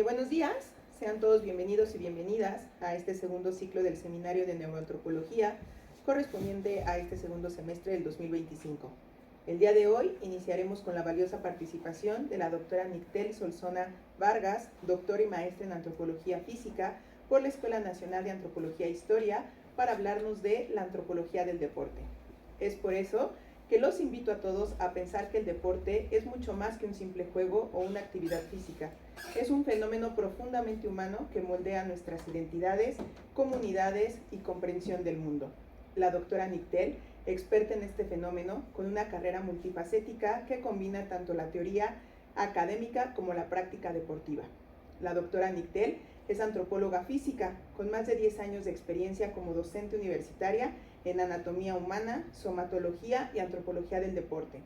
Buenos días, sean todos bienvenidos y bienvenidas a este segundo ciclo del Seminario de Neuroantropología correspondiente a este segundo semestre del 2025. El día de hoy iniciaremos con la valiosa participación de la doctora Nictel Solsona Vargas, doctora y maestra en Antropología Física por la Escuela Nacional de Antropología e Historia, para hablarnos de la antropología del deporte. Es por eso que los invito a todos a pensar que el deporte es mucho más que un simple juego o una actividad física. Es un fenómeno profundamente humano que moldea nuestras identidades, comunidades y comprensión del mundo. La doctora Nictel, experta en este fenómeno, con una carrera multifacética que combina tanto la teoría académica como la práctica deportiva. La doctora Nictel es antropóloga física, con más de 10 años de experiencia como docente universitaria en anatomía humana, somatología y antropología del deporte.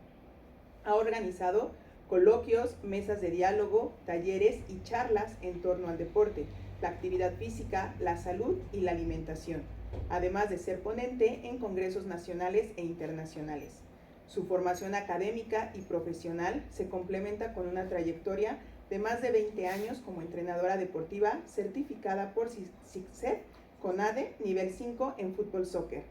Ha organizado coloquios, mesas de diálogo, talleres y charlas en torno al deporte, la actividad física, la salud y la alimentación, además de ser ponente en congresos nacionales e internacionales. Su formación académica y profesional se complementa con una trayectoria de más de 20 años como entrenadora deportiva certificada por SICSET, CONADE, nivel 5 en fútbol soccer,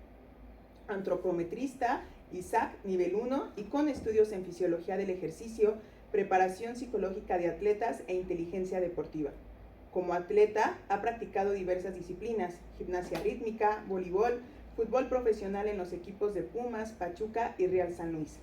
antropometrista, ISAC, nivel 1, y con estudios en fisiología del ejercicio, preparación psicológica de atletas e inteligencia deportiva. Como atleta, ha practicado diversas disciplinas: gimnasia rítmica, voleibol, fútbol profesional en los equipos de Pumas, Pachuca y Real San Luis,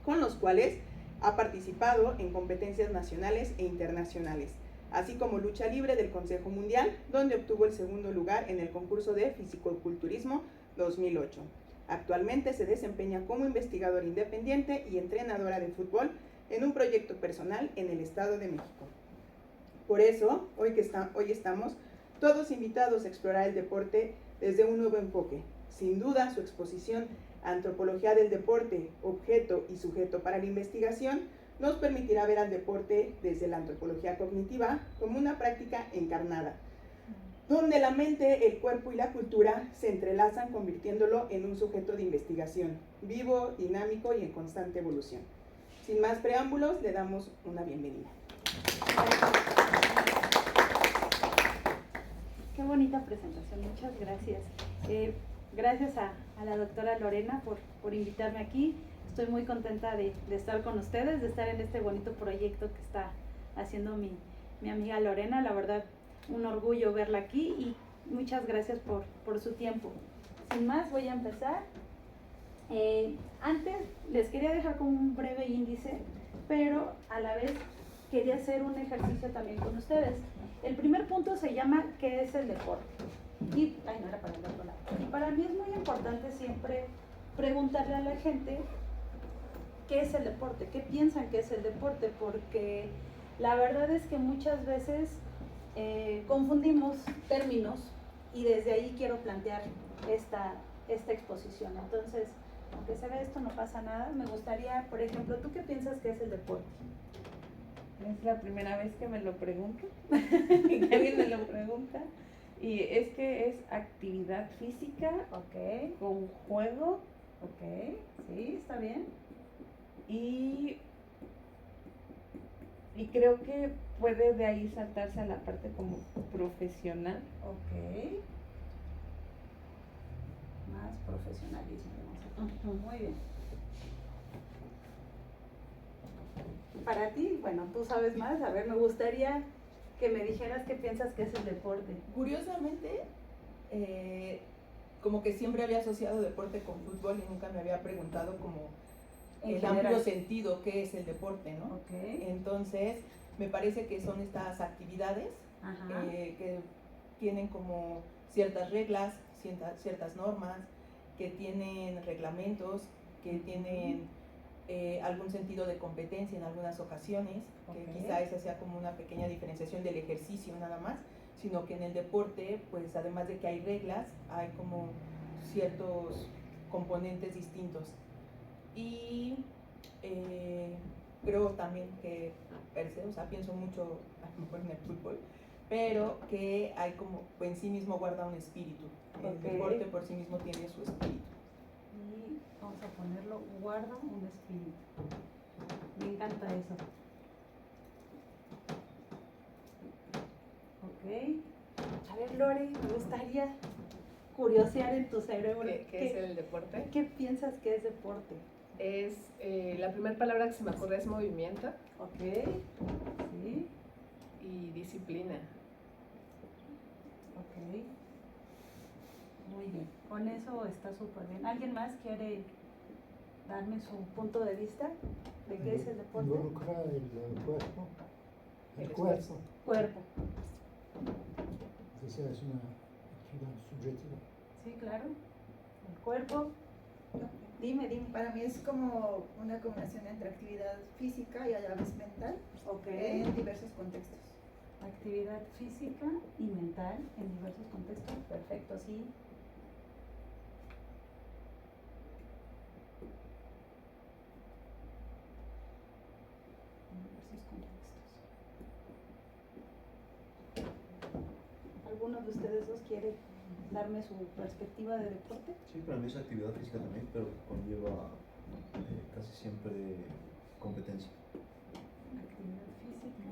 con los cuales ha participado en competencias nacionales e internacionales, así como lucha libre del Consejo Mundial, donde obtuvo el segundo lugar en el concurso de fisicoculturismo 2008. Actualmente se desempeña como investigadora independiente y entrenadora de fútbol en un proyecto personal en el Estado de México. Por eso, hoy estamos todos invitados a explorar el deporte desde un nuevo enfoque. Sin duda, su exposición Antropología del deporte, objeto y sujeto para la investigación, nos permitirá ver al deporte desde la antropología cognitiva como una práctica encarnada, donde la mente, el cuerpo y la cultura se entrelazan, convirtiéndolo en un sujeto de investigación, vivo, dinámico y en constante evolución. Sin más preámbulos, le damos una bienvenida. Qué bonita presentación, muchas gracias. Gracias a la doctora Lorena por invitarme aquí. Estoy muy contenta de estar con ustedes, de estar en este bonito proyecto que está haciendo mi amiga Lorena. La verdad, un orgullo verla aquí y muchas gracias por su tiempo. Sin más, voy a empezar. Antes les quería dejar como un breve índice, pero a la vez quería hacer un ejercicio también con ustedes. El primer punto se llama ¿qué es el deporte? Y, no era para el otro lado. Y para mí es muy importante siempre preguntarle a la gente ¿qué es el deporte? ¿Qué piensan que es el deporte? Porque la verdad es que muchas veces confundimos términos y desde ahí quiero plantear esta exposición. Entonces, aunque se ve esto, no pasa nada. Me gustaría, por ejemplo, ¿tú qué piensas que es el deporte? Es la primera vez que me lo pregunto, que alguien me lo pregunta. Y es que es actividad física, Ok, con juego, ok, sí, está bien. y creo que puede de ahí saltarse a la parte como profesional. Ok. Más profesionalismo. Muy bien. Para ti, bueno, tú sabes más. A ver, me gustaría que me dijeras qué piensas que es el deporte. Curiosamente, como que siempre había asociado deporte con fútbol y nunca me había preguntado como el amplio sentido qué es el deporte, ¿no? Okay. Entonces, me parece que son estas actividades que tienen como ciertas reglas, ciertas normas, que tienen reglamentos, que tienen algún sentido de competencia en algunas ocasiones, que quizá esa sea como una pequeña diferenciación del ejercicio nada más, sino que en el deporte, pues además de que hay reglas, hay como ciertos componentes distintos. Y creo también que per se, o sea, pienso mucho a lo mejor en el fútbol, pero que hay como, en sí mismo guarda un espíritu. El deporte por sí mismo tiene su espíritu. Y vamos a ponerlo, guarda un espíritu. Me encanta eso. Lore, me gustaría curiosear en tu cerebro. ¿Qué es el deporte? ¿Qué piensas que es deporte? Es, la primera palabra que se me ocurre es movimiento Ok, sí, y disciplina. ok. Muy bien, con eso está súper bien. ¿Alguien más quiere darme su punto de vista de qué es el deporte? Involucra el cuerpo. El El cuerpo. Cuerpo. Esa es una actividad subjetiva. Sí, claro. El cuerpo. Dime. Para mí es como una combinación entre actividad física y a la vez mental Ok. en diversos contextos. Actividad física y mental en diversos contextos. Perfecto, sí. En diversos contextos. ¿Alguno de ustedes dos quiere darme su perspectiva de deporte? Sí, para mí es actividad física también, pero conlleva casi siempre competencia. Actividad física.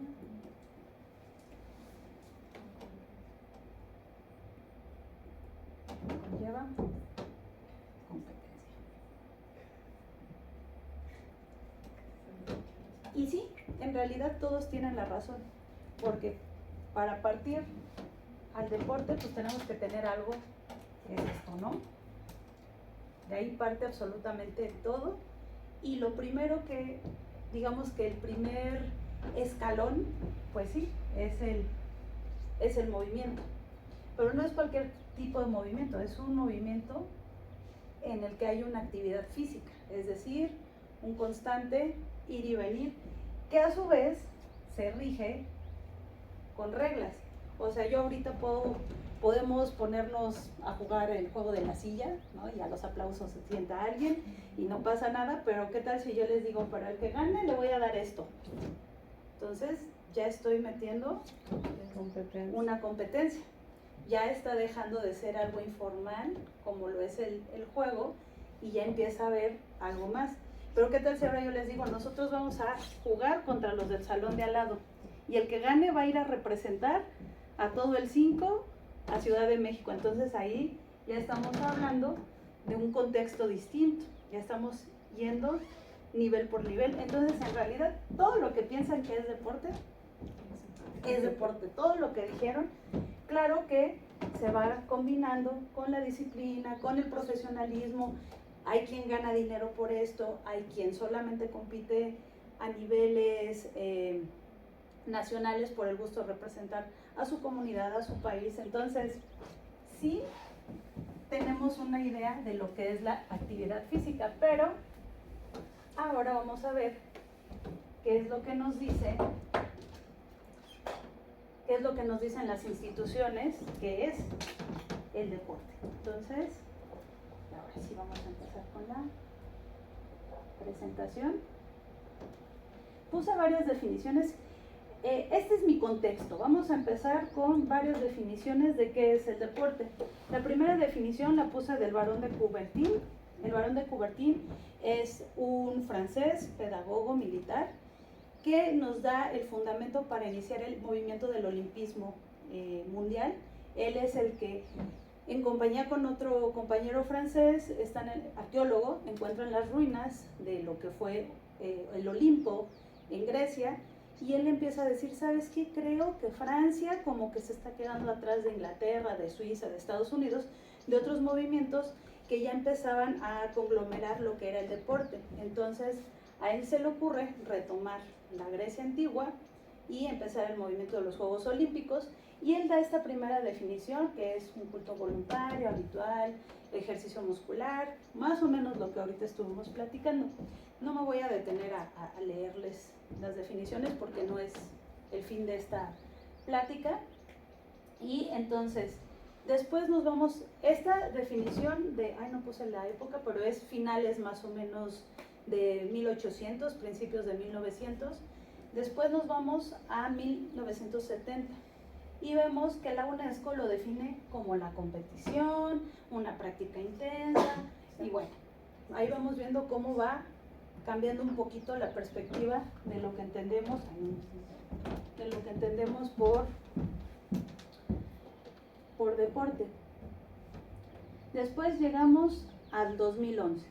Conlleva competencia. Y sí, en realidad todos tienen la razón, porque para partir al deporte pues tenemos que tener algo que es esto, ¿no? De ahí parte absolutamente todo. Y lo primero que, digamos que el primer escalón, pues sí, es el movimiento. Pero no es cualquier tipo de movimiento, es un movimiento en el que hay una actividad física, es decir, un constante ir y venir, que a su vez se rige con reglas. O sea, yo ahorita podemos ponernos a jugar el juego de la silla, ¿no? Y a los aplausos se sienta alguien y no pasa nada, pero ¿qué tal si yo les digo, para el que gane le voy a dar esto? Entonces ya estoy metiendo una competencia. Ya está dejando de ser algo informal, como lo es el juego, y ya empieza a haber algo más. Pero ¿qué tal si ahora yo les digo, nosotros vamos a jugar contra los del salón de al lado, y el que gane va a ir a representar a todo el 5 a Ciudad de México? Entonces ahí ya estamos hablando de un contexto distinto, ya estamos yendo nivel por nivel. Entonces en realidad todo lo que piensan que es deporte, todo lo que dijeron, claro que se va combinando con la disciplina, con el profesionalismo. Hay quien gana dinero por esto, hay quien solamente compite a niveles nacionales por el gusto de representar a su comunidad, a su país. Entonces, sí tenemos una idea de lo que es la actividad física, pero ahora vamos a ver qué es lo que nos dice, qué es lo que nos dicen las instituciones que es el deporte. Entonces, ahora sí vamos a empezar con la presentación. Puse varias definiciones. Este es mi contexto. Vamos a empezar con varias definiciones de qué es el deporte. La primera definición la puse del Barón de Coubertin. El Barón de Coubertin es un francés, pedagogo militar, que nos da el fundamento para iniciar el movimiento del olimpismo mundial. Él es el que, en compañía con otro compañero francés, arqueólogo, encuentran las ruinas de lo que fue el Olimpo en Grecia, y él empieza a decir, ¿sabes qué? Creo que Francia como que se está quedando atrás de Inglaterra, de Suiza, de Estados Unidos, de otros movimientos que ya empezaban a conglomerar lo que era el deporte. Entonces a él se le ocurre retomar la Grecia antigua y empezar el movimiento de los Juegos Olímpicos, y él da esta primera definición, que es un culto voluntario, habitual, ejercicio muscular, más o menos lo que ahorita estuvimos platicando. No me voy a detener a leerles las definiciones porque no es el fin de esta plática. Y entonces, después nos vamos, esta definición de, no puse la época, pero es finales más o menos de 1800, principios de 1900. Después nos vamos a 1970 y vemos que la UNESCO lo define como la competición, una práctica intensa, y bueno, ahí vamos viendo cómo va cambiando un poquito la perspectiva de lo que entendemos por por deporte. Después llegamos al 2011.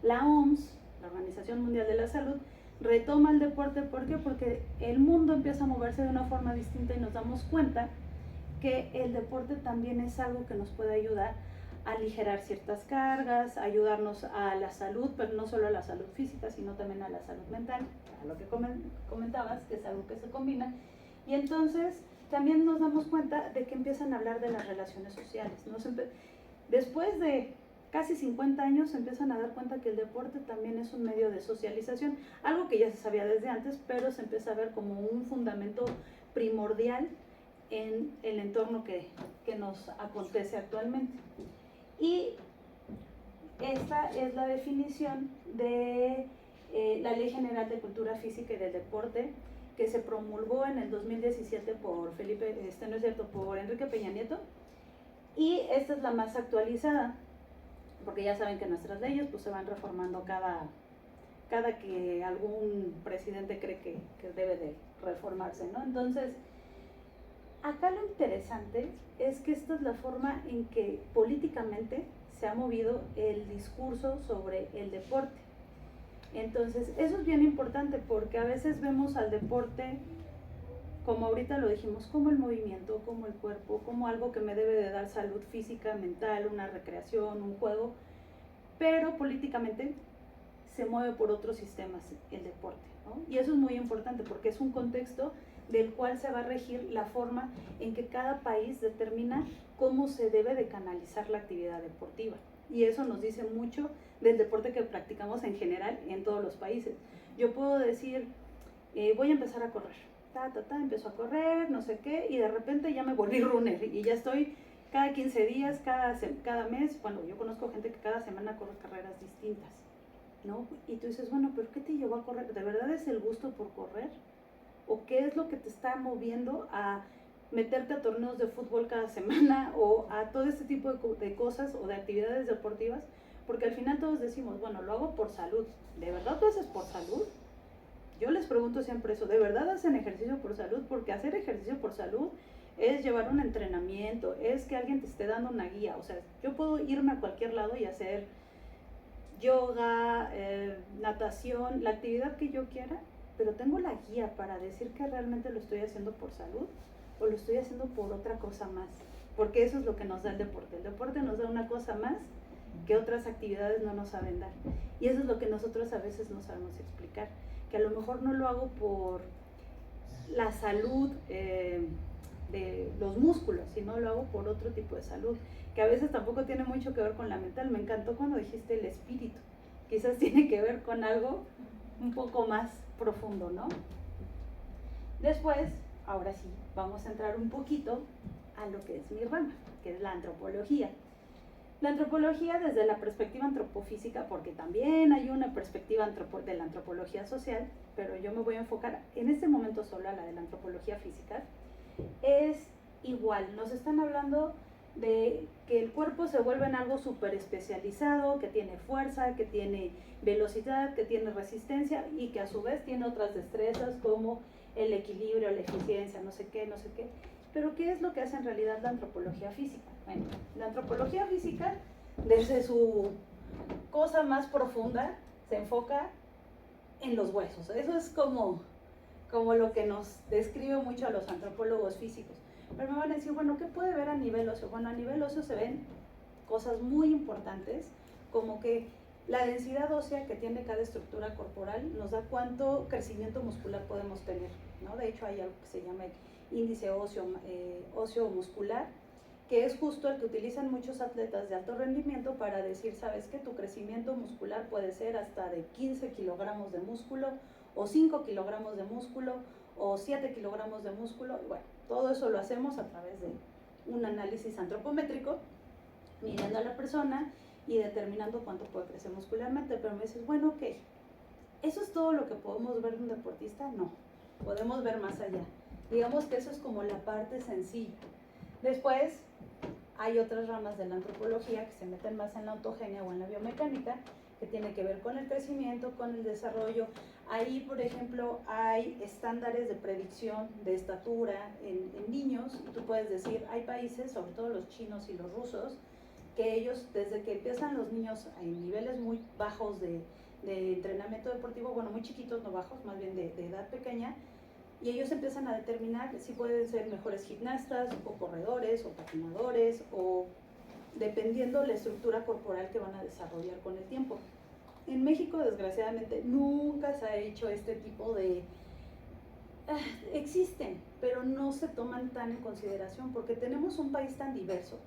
La OMS, la Organización Mundial de la Salud, retoma el deporte. ¿Por qué? Porque el mundo empieza a moverse de una forma distinta y nos damos cuenta que el deporte también es algo que nos puede ayudar a aligerar ciertas cargas, ayudarnos a la salud, pero no solo a la salud física, sino también a la salud mental, a lo que comentabas, que es algo que se combina. Y entonces también nos damos cuenta de que empiezan a hablar de las relaciones sociales. Después de casi 50 años se empiezan a dar cuenta que el deporte también es un medio de socialización, algo que ya se sabía desde antes, pero se empieza a ver como un fundamento primordial en el entorno que nos acontece actualmente. Y esta es la definición de la Ley General de Cultura Física y del Deporte, que se promulgó en el 2017 por por Enrique Peña Nieto, y esta es la más actualizada, porque ya saben que nuestras leyes pues se van reformando cada que algún presidente cree que debe de reformarse, ¿no? Entonces, acá lo interesante es que esta es la forma en que políticamente se ha movido el discurso sobre el deporte. Entonces, eso es bien importante porque a veces vemos al deporte, como ahorita lo dijimos, como el movimiento, como el cuerpo, como algo que me debe de dar salud física, mental, una recreación, un juego, pero políticamente se mueve por otros sistemas el deporte, ¿no? Y eso es muy importante porque es un contexto del cual se va a regir la forma en que cada país determina cómo se debe de canalizar la actividad deportiva. Y eso nos dice mucho del deporte que practicamos en general en todos los países. Yo puedo decir, voy a empezar a correr, empiezo a correr, no sé qué, y de repente ya me volví runner y ya estoy cada 15 días, cada mes. Bueno, yo conozco gente que cada semana corre carreras distintas, ¿no? Y tú dices, bueno, pero ¿qué te llevó a correr? ¿De verdad es el gusto por correr? ¿O qué es lo que te está moviendo a meterte a torneos de fútbol cada semana o a todo este tipo de cosas o de actividades deportivas? Porque al final todos decimos, bueno, lo hago por salud. ¿De verdad lo haces por salud? Yo les pregunto siempre eso, ¿de verdad hacen ejercicio por salud? Porque hacer ejercicio por salud es llevar un entrenamiento, es que alguien te esté dando una guía. O sea, yo puedo irme a cualquier lado y hacer yoga, natación, la actividad que yo quiera, pero tengo la guía para decir que realmente lo estoy haciendo por salud o lo estoy haciendo por otra cosa más, porque eso es lo que nos da el deporte. El deporte nos da una cosa más que otras actividades no nos saben dar, y eso es lo que nosotros a veces no sabemos explicar, que a lo mejor no lo hago por la salud de los músculos, sino lo hago por otro tipo de salud, que a veces tampoco tiene mucho que ver con la mental. Me encantó cuando dijiste el espíritu, quizás tiene que ver con algo un poco más profundo, ¿no? Después, ahora sí, vamos a entrar un poquito a lo que es mi rama, que es la antropología. La antropología desde la perspectiva antropofísica, porque también hay una perspectiva de la antropología social, pero yo me voy a enfocar en este momento solo a la de la antropología física, es igual. Nos están hablando de que el cuerpo se vuelve en algo súper especializado, que tiene fuerza, que tiene velocidad, que tiene resistencia y que a su vez tiene otras destrezas como el equilibrio, la eficiencia, no sé qué. Pero ¿qué es lo que hace en realidad la antropología física? Bueno, la antropología física, desde su cosa más profunda, se enfoca en los huesos. Eso es como lo que nos describe mucho a los antropólogos físicos. Pero me van a decir, bueno, ¿qué puede ver a nivel óseo? Bueno, a nivel óseo se ven cosas muy importantes, como que la densidad ósea que tiene cada estructura corporal nos da cuánto crecimiento muscular podemos tener, ¿no? De hecho, hay algo que se llama índice óseo muscular, que es justo el que utilizan muchos atletas de alto rendimiento para decir, ¿sabes qué? Tu crecimiento muscular puede ser hasta de 15 kilogramos de músculo, o 5 kilogramos de músculo, o 7 kilogramos de músculo. Y bueno, todo eso lo hacemos a través de un análisis antropométrico, midiendo a la persona y determinando cuánto puede crecer muscularmente. Pero me dices, bueno, ok, ¿eso es todo lo que podemos ver de un deportista? No, podemos ver más allá. Digamos que eso es como la parte sencilla. Después hay otras ramas de la antropología que se meten más en la ontogenia o en la biomecánica, que tiene que ver con el crecimiento, con el desarrollo. Ahí, por ejemplo, hay estándares de predicción de estatura en niños. Tú puedes decir, hay países, sobre todo los chinos y los rusos, que ellos, desde que empiezan los niños en niveles muy bajos de entrenamiento deportivo, bueno, muy chiquitos, no bajos, más bien de edad pequeña, y ellos empiezan a determinar si pueden ser mejores gimnastas, o corredores, o patinadores, o dependiendo la estructura corporal que van a desarrollar con el tiempo. En México, desgraciadamente, nunca se ha hecho este tipo de... existen, pero no se toman tan en consideración, porque tenemos un país tan diverso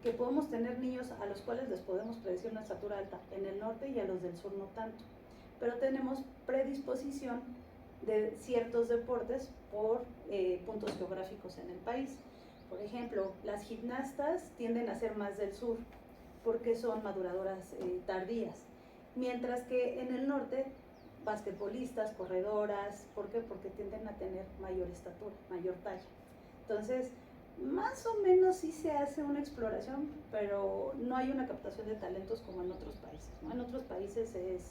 que podemos tener niños a los cuales les podemos predecir una estatura alta en el norte y a los del sur no tanto, pero tenemos predisposición de ciertos deportes por puntos geográficos en el país. Por ejemplo, las gimnastas tienden a ser más del sur porque son maduradoras tardías, mientras que en el norte, basquetbolistas, corredoras, ¿por qué? Porque tienden a tener mayor estatura, mayor talla. Entonces, más o menos sí se hace una exploración, pero no hay una captación de talentos como en otros países, ¿no? En otros países es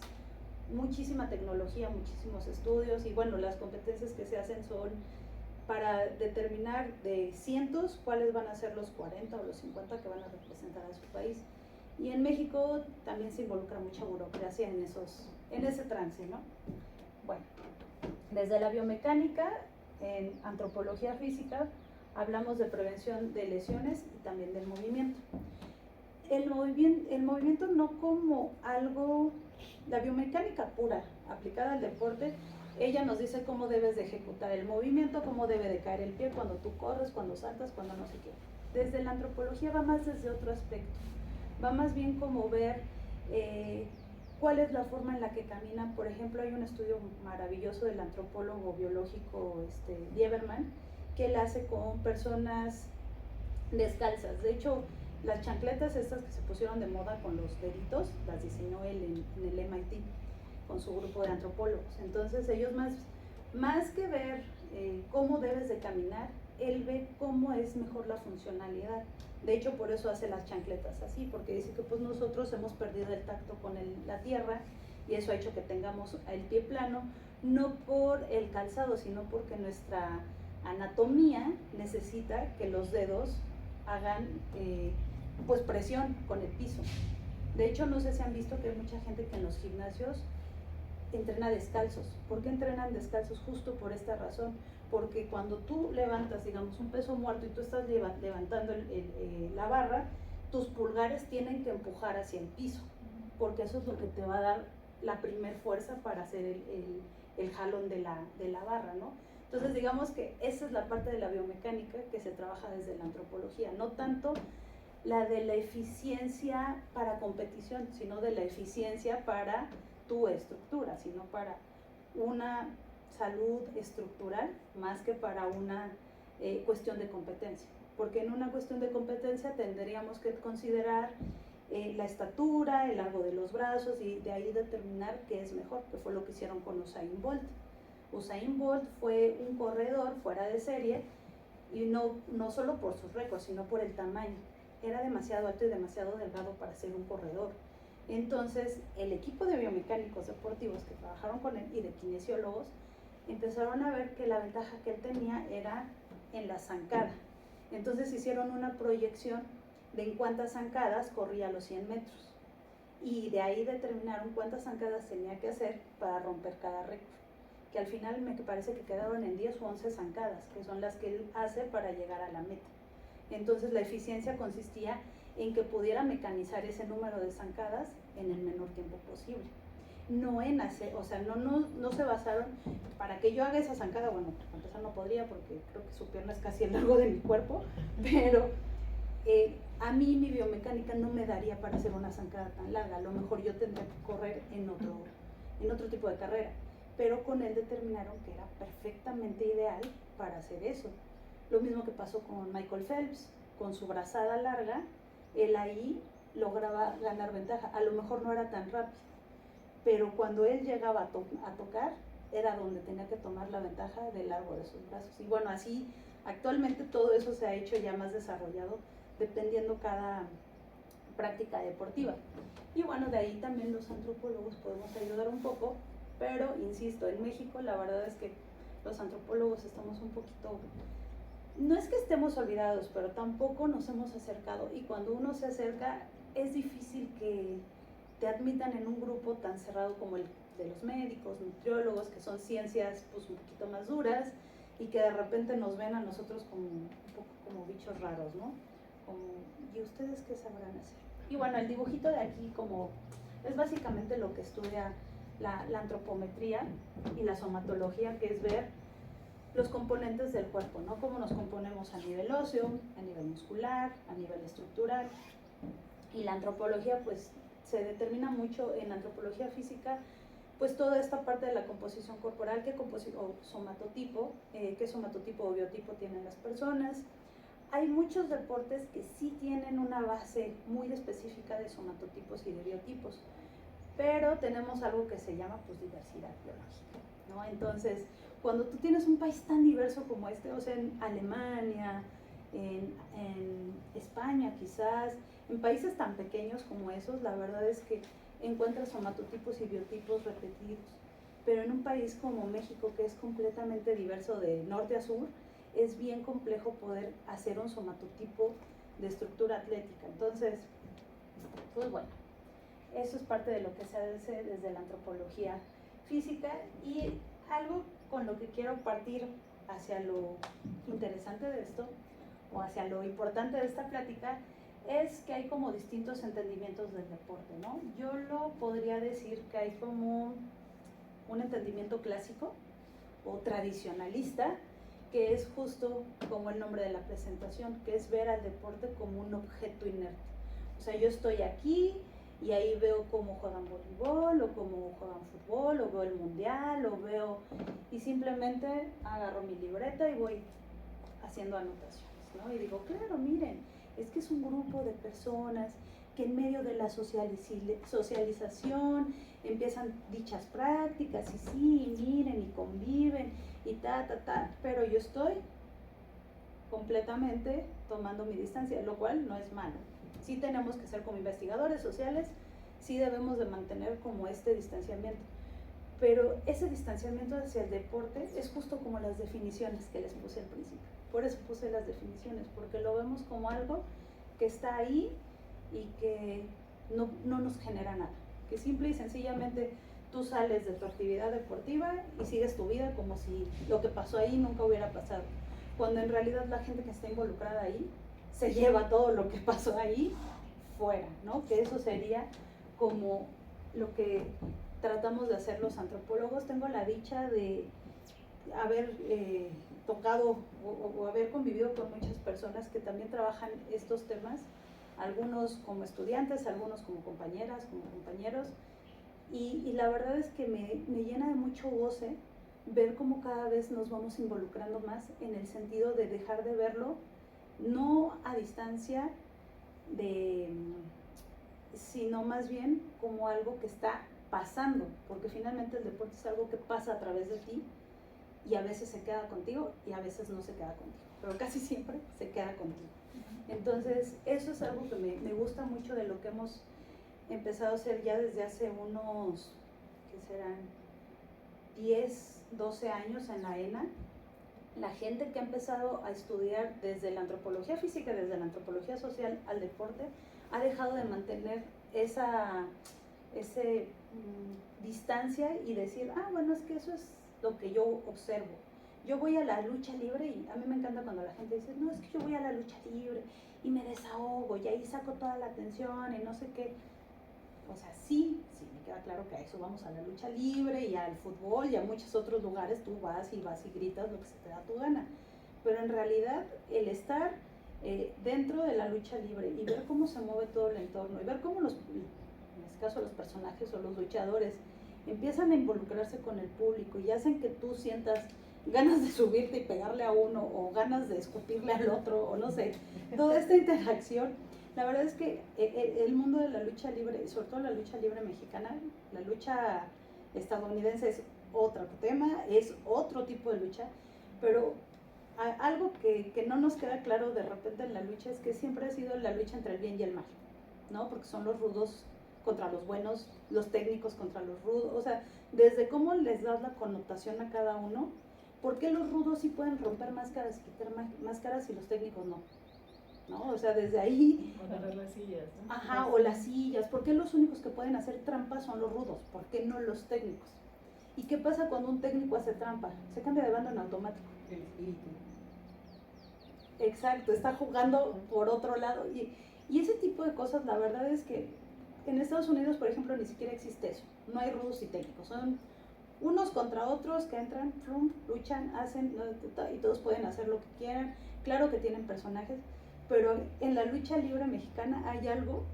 muchísima tecnología, muchísimos estudios, y bueno, las competencias que se hacen son para determinar de cientos cuáles van a ser los 40 o los 50 que van a representar a su país. Y en México también se involucra mucha burocracia en ese trance, ¿no? Bueno, desde la biomecánica, en antropología física, hablamos de prevención de lesiones y también del movimiento. El movimiento no como algo, la biomecánica pura, aplicada al deporte, ella nos dice cómo debes de ejecutar el movimiento, cómo debe de caer el pie cuando tú corres, cuando saltas, cuando no sé qué. Desde la antropología va más desde otro aspecto, va más bien como ver cuál es la forma en la que caminan. Por ejemplo, hay un estudio maravilloso del antropólogo biológico Lieberman, que él hace con personas descalzas. De hecho, las chancletas estas que se pusieron de moda con los deditos, las diseñó él en el MIT con su grupo de antropólogos. Entonces ellos más que ver cómo debes de caminar, él ve cómo es mejor la funcionalidad. De hecho, por eso hace las chancletas así, porque dice que pues nosotros hemos perdido el tacto con la tierra, y eso ha hecho que tengamos el pie plano, no por el calzado, sino porque nuestra anatomía necesita que los dedos hagan pues presión con el piso. De hecho, no sé si han visto que hay mucha gente que en los gimnasios entrena descalzos. ¿Por qué entrenan descalzos? Justo por esta razón, porque cuando tú levantas, digamos, un peso muerto y tú estás levantando la barra, tus pulgares tienen que empujar hacia el piso, porque eso es lo que te va a dar la primer fuerza para hacer el jalón de la barra, ¿no? Entonces, digamos que esa es la parte de la biomecánica que se trabaja desde la antropología, no tanto la de la eficiencia para competición, sino de la eficiencia para tu estructura, sino para una salud estructural más que para una cuestión de competencia. Porque en una cuestión de competencia tendríamos que considerar la estatura, el largo de los brazos, y de ahí determinar qué es mejor, que fue lo que hicieron con Usain Bolt. Usain Bolt fue un corredor fuera de serie, y no solo por sus récords, sino por el tamaño. Era demasiado alto y demasiado delgado para ser un corredor. Entonces, el equipo de biomecánicos deportivos que trabajaron con él y de kinesiólogos empezaron a ver que la ventaja que él tenía era en la zancada. Entonces hicieron una proyección de en cuántas zancadas corría los 100 metros, y de ahí determinaron cuántas zancadas tenía que hacer para romper cada récord, que al final me parece que quedaron en 10 o 11 zancadas, que son las que él hace para llegar a la meta. Entonces la eficiencia consistía en que pudiera mecanizar ese número de zancadas en el menor tiempo posible. No en hacer, o sea, no se basaron, para que yo haga esa zancada, bueno, para empezar no podría, porque creo que su pierna es casi el largo de mi cuerpo, pero a mí mi biomecánica no me daría para hacer una zancada tan larga. A lo mejor yo tendría que correr en otro tipo de carrera, pero con él determinaron que era perfectamente ideal para hacer eso. Lo mismo que pasó con Michael Phelps, con su brazada larga, él ahí lograba ganar ventaja. A lo mejor no era tan rápido, pero cuando él llegaba a tocar, era donde tenía que tomar la ventaja del largo de sus brazos. Y bueno, así actualmente todo eso se ha hecho ya más desarrollado, dependiendo cada práctica deportiva. Y bueno, de ahí también los antropólogos podemos ayudar un poco Pero, insisto, en México la verdad es que los antropólogos estamos un poquito, no es que estemos olvidados, pero tampoco nos hemos acercado, y cuando uno se acerca es difícil que te admitan en un grupo tan cerrado como el de los médicos, nutriólogos, que son ciencias pues un poquito más duras, y que de repente nos ven a nosotros como un poco como bichos raros, ¿no? Como, ¿y ustedes qué sabrán hacer? Y bueno, el dibujito de aquí como es básicamente lo que estudia la antropometría y la somatología, que es ver los componentes del cuerpo, ¿no? Cómo nos componemos a nivel óseo, a nivel muscular, a nivel estructural. Y la antropología pues se determina mucho en antropología física, pues toda esta parte de la composición corporal, o somatotipo, qué somatotipo o biotipo tienen las personas. Hay muchos deportes que sí tienen una base muy específica de somatotipos y de biotipos, pero tenemos algo que se llama pues diversidad biológica, ¿no? Entonces, cuando tú tienes un país tan diverso como este, o sea, en Alemania, en España quizás, en países tan pequeños como esos, la verdad es que encuentras somatotipos y biotipos repetidos, pero en un país como México, que es completamente diverso de norte a sur, es bien complejo poder hacer un somatotipo de estructura atlética. Entonces, pues bueno, eso es parte de lo que se hace desde la antropología física, y algo con lo que quiero partir hacia lo interesante de esto, o hacia lo importante de esta plática, es que hay como distintos entendimientos del deporte, ¿no? Yo lo podría decir que hay como un entendimiento clásico o tradicionalista, que es justo como el nombre de la presentación, que es ver al deporte como un objeto inerte. O sea, yo estoy aquí y ahí veo cómo juegan voleibol, o cómo juegan fútbol, o veo el mundial, o veo, y simplemente agarro mi libreta y voy haciendo anotaciones, ¿no? Y digo, claro, miren, es que es un grupo de personas que en medio de la socialización empiezan dichas prácticas, y sí, y miren, y conviven, y pero yo estoy completamente tomando mi distancia, lo cual no es malo. Sí tenemos que ser como investigadores sociales, sí debemos de mantener como este distanciamiento, pero ese distanciamiento hacia el deporte es justo como las definiciones que les puse al principio. Por eso puse las definiciones, porque lo vemos como algo que está ahí y que no nos genera nada, que simple y sencillamente tú sales de tu actividad deportiva y sigues tu vida como si lo que pasó ahí nunca hubiera pasado, cuando en realidad la gente que está involucrada ahí se lleva todo lo que pasó ahí fuera, ¿no? Que eso sería como lo que tratamos de hacer los antropólogos. Tengo la dicha de haber tocado o haber convivido con muchas personas que también trabajan estos temas, algunos como estudiantes, algunos como compañeras, como compañeros, y la verdad es que me llena de mucho goce ver cómo cada vez nos vamos involucrando más, en el sentido de dejar de verlo no a distancia sino más bien como algo que está pasando, porque finalmente el deporte es algo que pasa a través de ti, y a veces se queda contigo y a veces no se queda contigo, pero casi siempre se queda contigo. Entonces eso es algo que me gusta mucho de lo que hemos empezado a hacer ya desde hace unos, ¿qué serán? 10, 12 años en la ENA. La gente que ha empezado a estudiar desde la antropología física, desde la antropología social al deporte, ha dejado de mantener esa distancia y decir, bueno, es que eso es lo que yo observo. Yo voy a la lucha libre, y a mí me encanta cuando la gente dice, no, es que yo voy a la lucha libre y me desahogo y ahí saco toda la atención y no sé qué. O sea, sí, me queda claro que a eso vamos, a la lucha libre y al fútbol y a muchos otros lugares, tú vas y gritas lo que se te da tu gana. Pero en realidad el estar dentro de la lucha libre y ver cómo se mueve todo el entorno, y ver cómo en este caso los personajes o los luchadores empiezan a involucrarse con el público y hacen que tú sientas ganas de subirte y pegarle a uno, o ganas de escupirle al otro, o no sé, toda esta interacción. La verdad es que el mundo de la lucha libre, y sobre todo la lucha libre mexicana, la lucha estadounidense es otro tema, es otro tipo de lucha, pero algo que no nos queda claro de repente en la lucha es que siempre ha sido la lucha entre el bien y el mal, ¿no? Porque son los rudos contra los buenos, los técnicos contra los rudos, o sea, desde cómo les das la connotación a cada uno. ¿Por qué los rudos sí pueden romper máscaras, quitar máscaras y los técnicos no? ¿No? O sea, desde ahí... O agarrar las sillas, ¿no? Ajá, o las sillas. ¿Por qué los únicos que pueden hacer trampas son los rudos? ¿Por qué no los técnicos? ¿Y qué pasa cuando un técnico hace trampa? Se cambia de bando en automático. El espíritu. Exacto, está jugando por otro lado. Y ese tipo de cosas, la verdad es que en Estados Unidos, por ejemplo, ni siquiera existe eso. No hay rudos y técnicos. Son unos contra otros que entran, luchan, hacen, y todos pueden hacer lo que quieran. Claro que tienen personajes, pero en la lucha libre mexicana hay algo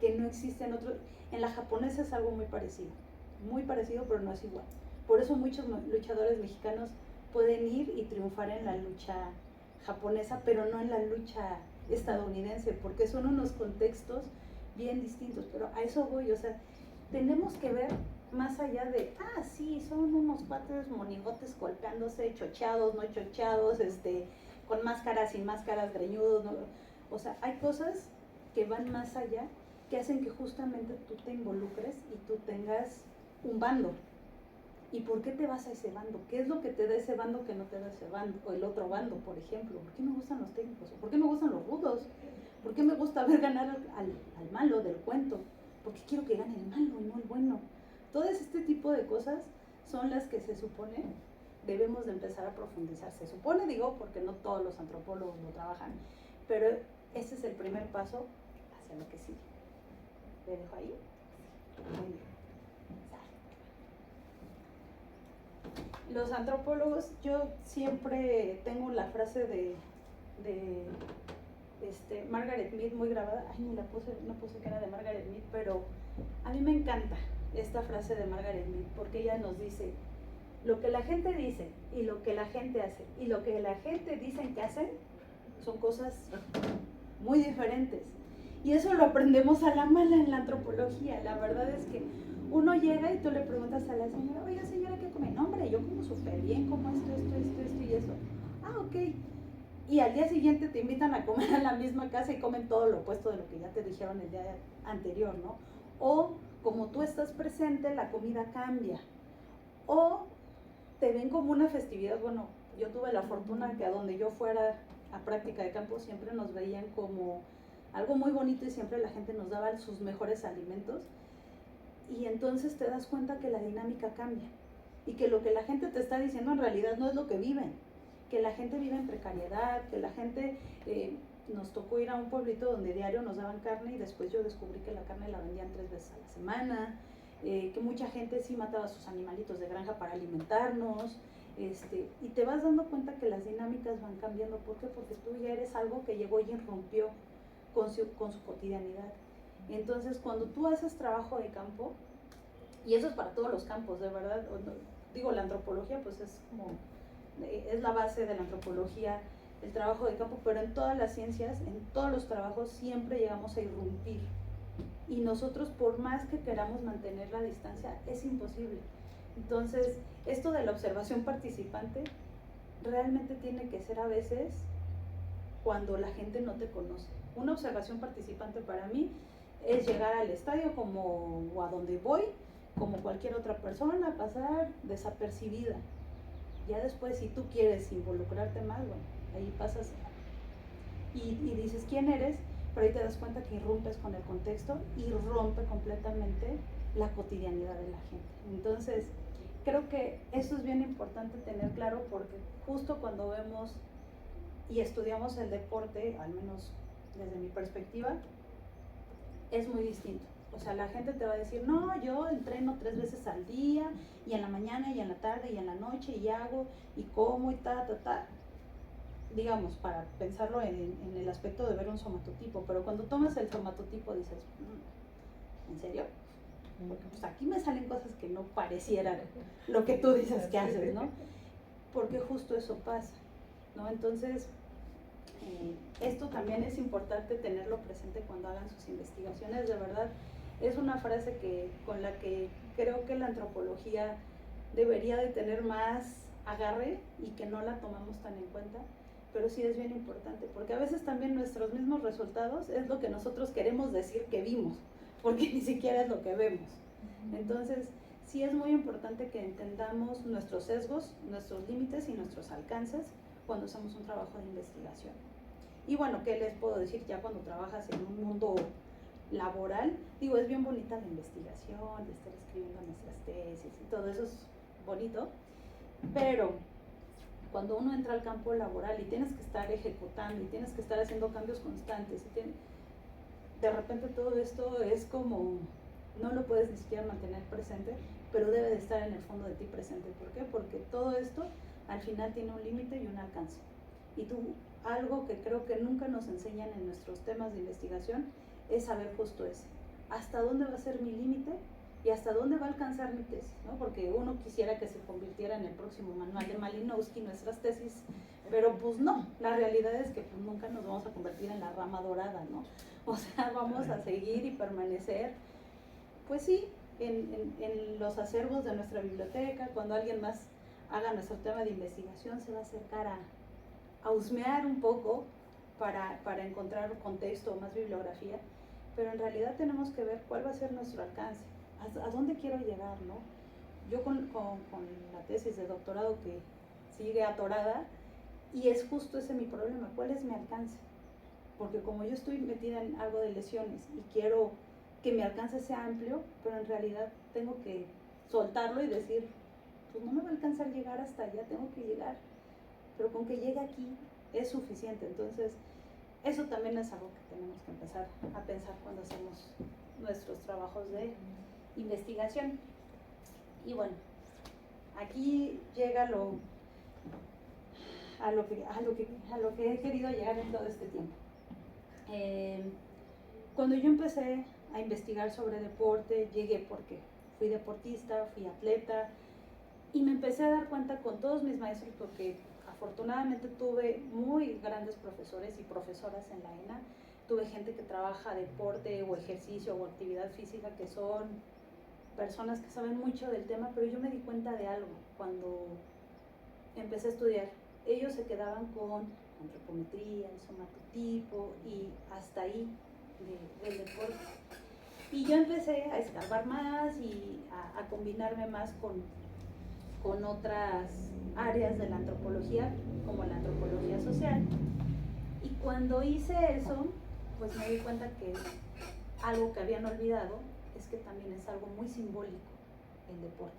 que no existe en otros. En la japonesa es algo muy parecido, pero no es igual. Por eso muchos luchadores mexicanos pueden ir y triunfar en la lucha japonesa, pero no en la lucha estadounidense, porque son unos contextos bien distintos. Pero a eso voy, o sea, tenemos que ver más allá de, sí, son unos cuates monigotes golpeándose, chocheados, no chocheados, con máscaras, sin máscaras, greñudos, ¿no? O sea, hay cosas que van más allá, que hacen que justamente tú te involucres y tú tengas un bando. ¿Y por qué te vas a ese bando? ¿Qué es lo que te da ese bando que no te da ese bando? O el otro bando, por ejemplo. ¿Por qué me gustan los técnicos? ¿Por qué me gustan los rudos? ¿Por qué me gusta ver ganar al malo del cuento? ¿Por qué quiero que gane el malo y no el bueno? Todo este tipo de cosas son las que se supone debemos de empezar a profundizar. Se supone, digo, porque no todos los antropólogos lo trabajan, pero ese es el primer paso hacia lo que sigue. ¿Le dejo ahí? Muy bien. Los antropólogos, yo siempre tengo la frase de Margaret Mead muy grabada. Ay, no puse que era de Margaret Mead, pero a mí me encanta esta frase de Margaret Mead, porque ella nos dice, lo que la gente dice y lo que la gente hace y lo que la gente dice que hacen son cosas muy diferentes. Y eso lo aprendemos a la mala en la antropología. La verdad es que uno llega y tú le preguntas a la señora, oiga señora, ¿qué come? No, hombre, yo como súper bien, como esto y eso. Ok. Y al día siguiente te invitan a comer a la misma casa y comen todo lo opuesto de lo que ya te dijeron el día anterior, ¿no? O como tú estás presente, la comida cambia. O te ven como una festividad. Bueno, yo tuve la fortuna que a donde yo fuera a práctica de campo siempre nos veían como algo muy bonito y siempre la gente nos daba sus mejores alimentos. Y entonces te das cuenta que la dinámica cambia y que lo que la gente te está diciendo en realidad no es lo que viven, que la gente vive en precariedad, que la gente, nos tocó ir a un pueblito donde diario nos daban carne y después yo descubrí que la carne la vendían 3 veces a la semana, que mucha gente sí mataba a sus animalitos de granja para alimentarnos, y te vas dando cuenta que las dinámicas van cambiando. ¿Por qué? Porque tú ya eres algo que llegó y irrumpió con su cotidianidad. Entonces, cuando tú haces trabajo de campo, y eso es para todos los campos, de verdad, digo, la antropología pues es la base de la antropología, el trabajo de campo, pero en todas las ciencias, en todos los trabajos siempre llegamos a irrumpir. Y nosotros, por más que queramos mantener la distancia, es imposible. Entonces, esto de la observación participante realmente tiene que ser a veces cuando la gente no te conoce. Una observación participante para mí es llegar al estadio o a donde voy, como cualquier otra persona, pasar desapercibida. Ya después, si tú quieres involucrarte más, bueno, ahí pasas y dices quién eres, pero ahí te das cuenta que irrumpes con el contexto y rompe completamente la cotidianidad de la gente. Entonces, creo que eso es bien importante tener claro, porque justo cuando vemos y estudiamos el deporte, al menos desde mi perspectiva, es muy distinto. O sea, la gente te va a decir, no, yo entreno 3 veces al día, y en la mañana, y en la tarde, y en la noche, y hago, y como, y digamos, para pensarlo en el aspecto de ver un somatotipo. Pero cuando tomas el somatotipo dices, ¿en serio? Porque pues aquí me salen cosas que no parecieran lo que tú dices que haces, ¿no? Porque justo eso pasa, ¿no? Entonces, esto también es importante tenerlo presente cuando hagan sus investigaciones. De verdad, es una frase con la que creo que la antropología debería de tener más agarre y que no la tomamos tan en cuenta, pero sí es bien importante, porque a veces también nuestros mismos resultados es lo que nosotros queremos decir que vimos, porque ni siquiera es lo que vemos. Entonces, sí es muy importante que entendamos nuestros sesgos, nuestros límites y nuestros alcances cuando hacemos un trabajo de investigación. Y bueno, ¿qué les puedo decir ya cuando trabajas en un mundo laboral? Digo, es bien bonita la investigación, de estar escribiendo nuestras tesis y todo eso es bonito, pero cuando uno entra al campo laboral y tienes que estar ejecutando y tienes que estar haciendo cambios constantes de repente todo esto es como, no lo puedes ni siquiera mantener presente, pero debe de estar en el fondo de ti presente. ¿Por qué? Porque todo esto al final tiene un límite y un alcance. Y algo que creo que nunca nos enseñan en nuestros temas de investigación es saber justo ese. ¿Hasta dónde va a ser mi límite? Y hasta dónde va a alcanzar mi tesis, ¿no? Porque uno quisiera que se convirtiera en el próximo manual de Malinowski nuestras tesis, pero pues no, la realidad es que pues nunca nos vamos a convertir en la rama dorada, ¿no? O sea, vamos a seguir y permanecer, pues sí, en los acervos de nuestra biblioteca. Cuando alguien más haga nuestro tema de investigación se va a acercar a husmear un poco para encontrar contexto o más bibliografía, pero en realidad tenemos que ver cuál va a ser nuestro alcance. ¿A dónde quiero llegar, no? Yo con la tesis de doctorado que sigue atorada, y es justo ese mi problema, ¿cuál es mi alcance? Porque como yo estoy metida en algo de lesiones y quiero que mi alcance sea amplio, pero en realidad tengo que soltarlo y decir, pues no me va a alcanzar llegar hasta allá, tengo que llegar, pero con que llegue aquí es suficiente. Entonces, eso también es algo que tenemos que empezar a pensar cuando hacemos nuestros trabajos de investigación. Y bueno, aquí llega a lo que he querido llegar en todo este tiempo. Cuando yo empecé a investigar sobre deporte, llegué porque fui deportista, fui atleta, y me empecé a dar cuenta con todos mis maestros, porque afortunadamente tuve muy grandes profesores y profesoras en la ENA. Tuve gente que trabaja deporte o ejercicio o actividad física, que son personas que saben mucho del tema, pero yo me di cuenta de algo cuando empecé a estudiar. Ellos se quedaban con antropometría, el somatotipo y hasta ahí del deporte. Y yo empecé a escarbar más y a combinarme más con otras áreas de la antropología, como la antropología social. Y cuando hice eso, pues me di cuenta que algo que habían olvidado es que también es algo muy simbólico el deporte.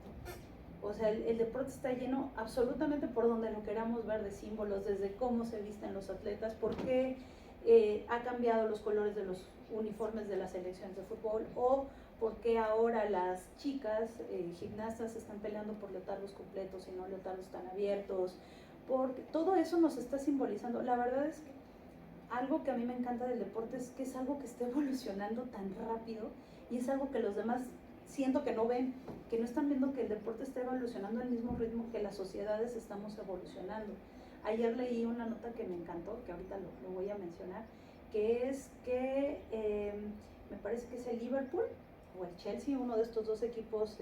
O sea, el deporte está lleno absolutamente, por donde lo queramos ver, de símbolos, desde cómo se visten los atletas, por qué ha cambiado los colores de los uniformes de las selecciones de fútbol, o por qué ahora las chicas gimnastas están peleando por leotardos completos y no leotardos tan abiertos, porque todo eso nos está simbolizando. La verdad es que algo que a mí me encanta del deporte es que es algo que está evolucionando tan rápido, y es algo que los demás siento que no ven, que no están viendo que el deporte está evolucionando al mismo ritmo que las sociedades estamos evolucionando. Ayer leí una nota que me encantó, que ahorita lo voy a mencionar, que es que me parece que es el Liverpool o el Chelsea, uno de estos dos equipos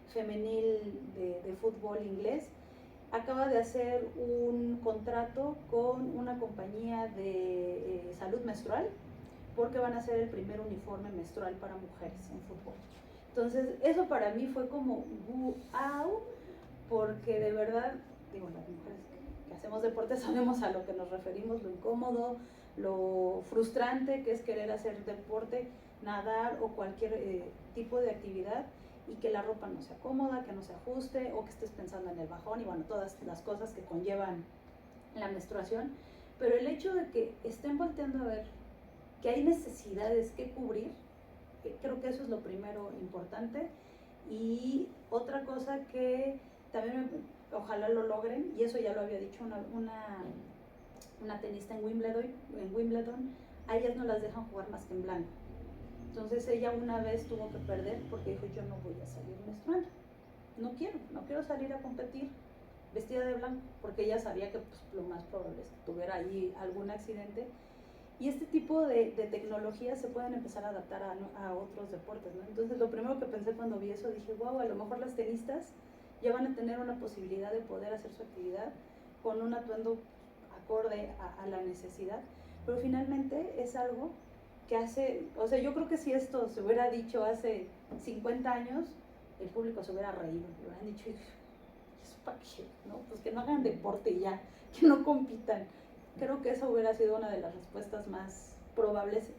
femenil de fútbol inglés, acaba de hacer un contrato con una compañía de salud menstrual, porque van a hacer el primer uniforme menstrual para mujeres en fútbol. Entonces, eso para mí fue como wow, porque de verdad, digo, las mujeres que hacemos deporte sabemos a lo que nos referimos, lo incómodo, lo frustrante que es querer hacer deporte, nadar o cualquier tipo de actividad, y que la ropa no sea cómoda, que no se ajuste, o que estés pensando en el bajón, y bueno, todas las cosas que conllevan la menstruación. Pero el hecho de que estén volteando a ver que hay necesidades que cubrir, creo que eso es lo primero importante. Y otra cosa que también ojalá lo logren, y eso ya lo había dicho una tenista en Wimbledon, a ellas no las dejan jugar más que en blanco. Entonces ella una vez tuvo que perder porque dijo, yo no voy a salir menstruando, no quiero salir a competir vestida de blanco, porque ella sabía que pues, lo más probable es que tuviera allí algún accidente. Y este tipo de tecnologías se pueden empezar a adaptar a otros deportes, ¿no? Entonces lo primero que pensé cuando vi eso, dije, wow, a lo mejor las tenistas ya van a tener una posibilidad de poder hacer su actividad con un atuendo acorde a la necesidad, pero finalmente es algo que hace, o sea, yo creo que si esto se hubiera dicho hace 50 años, el público se hubiera reído, le hubieran dicho, ¿eso para qué? ¿No? Pues que no hagan deporte y ya, que no compitan. Creo que esa hubiera sido una de las respuestas más probables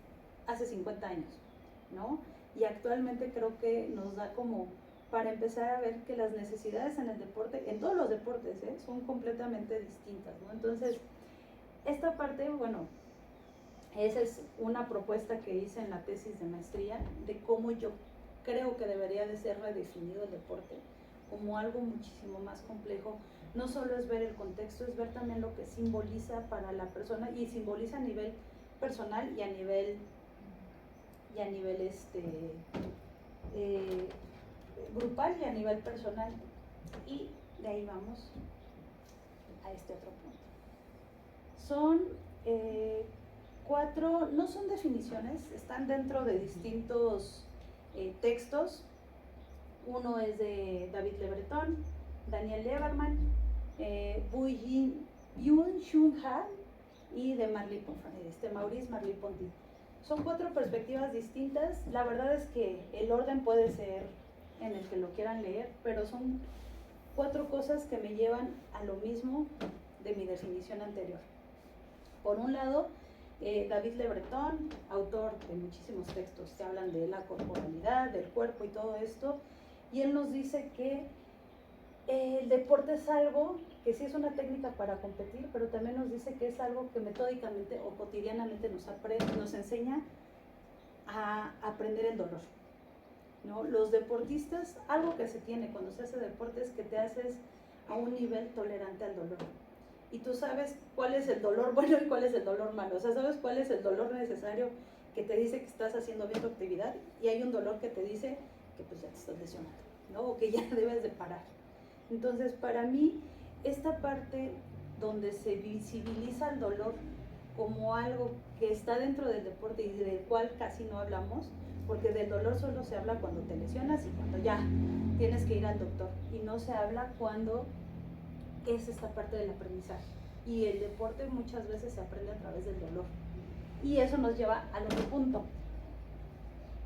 hace 50 años, ¿no? Y actualmente creo que nos da como para empezar a ver que las necesidades en el deporte, en todos los deportes, son completamente distintas, ¿no? Entonces, esta parte, bueno, esa es una propuesta que hice en la tesis de maestría de cómo yo creo que debería de ser redefinido el deporte como algo muchísimo más complejo. No solo es ver el contexto, es ver también lo que simboliza para la persona, y simboliza a nivel personal y a nivel grupal y a nivel personal. Y de ahí vamos a este otro punto. Son 4, no son definiciones, están dentro de distintos textos. Uno es de David Le Breton, Daniel Leverman, Byung-Chul Han y de Maurice Merleau-Ponty. Son 4 perspectivas distintas. La verdad es que el orden puede ser en el que lo quieran leer, pero son 4 cosas que me llevan a lo mismo de mi definición anterior. Por un lado, David Le Breton, autor de muchísimos textos que hablan de la corporalidad, del cuerpo y todo esto, y él nos dice que el deporte es algo que sí es una técnica para competir, pero también nos dice que es algo que metódicamente o cotidianamente nos enseña a aprender el dolor, ¿no? Los deportistas, algo que se tiene cuando se hace deporte es que te haces a un nivel tolerante al dolor. Y tú sabes cuál es el dolor bueno y cuál es el dolor malo. O sea, sabes cuál es el dolor necesario que te dice que estás haciendo bien tu actividad, y hay un dolor que te dice que pues ya te estás lesionando, ¿no? O que ya debes de parar. Entonces, para mí, esta parte donde se visibiliza el dolor como algo que está dentro del deporte y del cual casi no hablamos, porque del dolor solo se habla cuando te lesionas y cuando ya tienes que ir al doctor, y no se habla cuando es esta parte del aprendizaje. Y el deporte muchas veces se aprende a través del dolor. Y eso nos lleva al otro punto,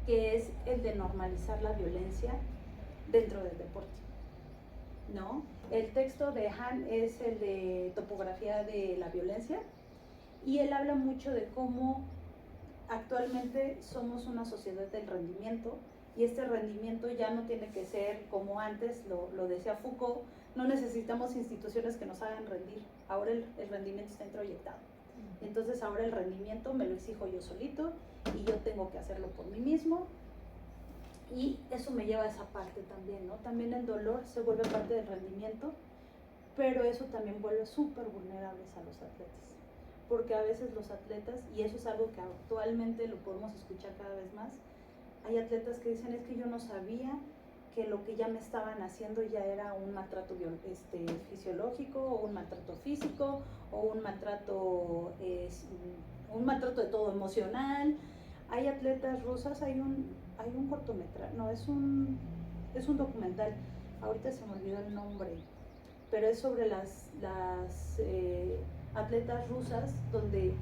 que es el de normalizar la violencia dentro del deporte, ¿no? El texto de Han es el de Topografía de la Violencia, y él habla mucho de cómo actualmente somos una sociedad del rendimiento, y este rendimiento ya no tiene que ser como antes, lo decía Foucault, no necesitamos instituciones que nos hagan rendir, ahora el rendimiento está introyectado. Entonces ahora el rendimiento me lo exijo yo solito y yo tengo que hacerlo por mí mismo, y eso me lleva a esa parte también, ¿no? También el dolor se vuelve parte del rendimiento, pero eso también vuelve súper vulnerables a los atletas, porque a veces los atletas, y eso es algo que actualmente lo podemos escuchar cada vez más, hay atletas que dicen, es que yo no sabía que lo que ya me estaban haciendo ya era un maltrato fisiológico, o un maltrato físico, o un maltrato de todo emocional. Hay atletas rusas, hay un cortometraje, no, es un documental, ahorita se me olvidó el nombre, pero es sobre las atletas rusas, donde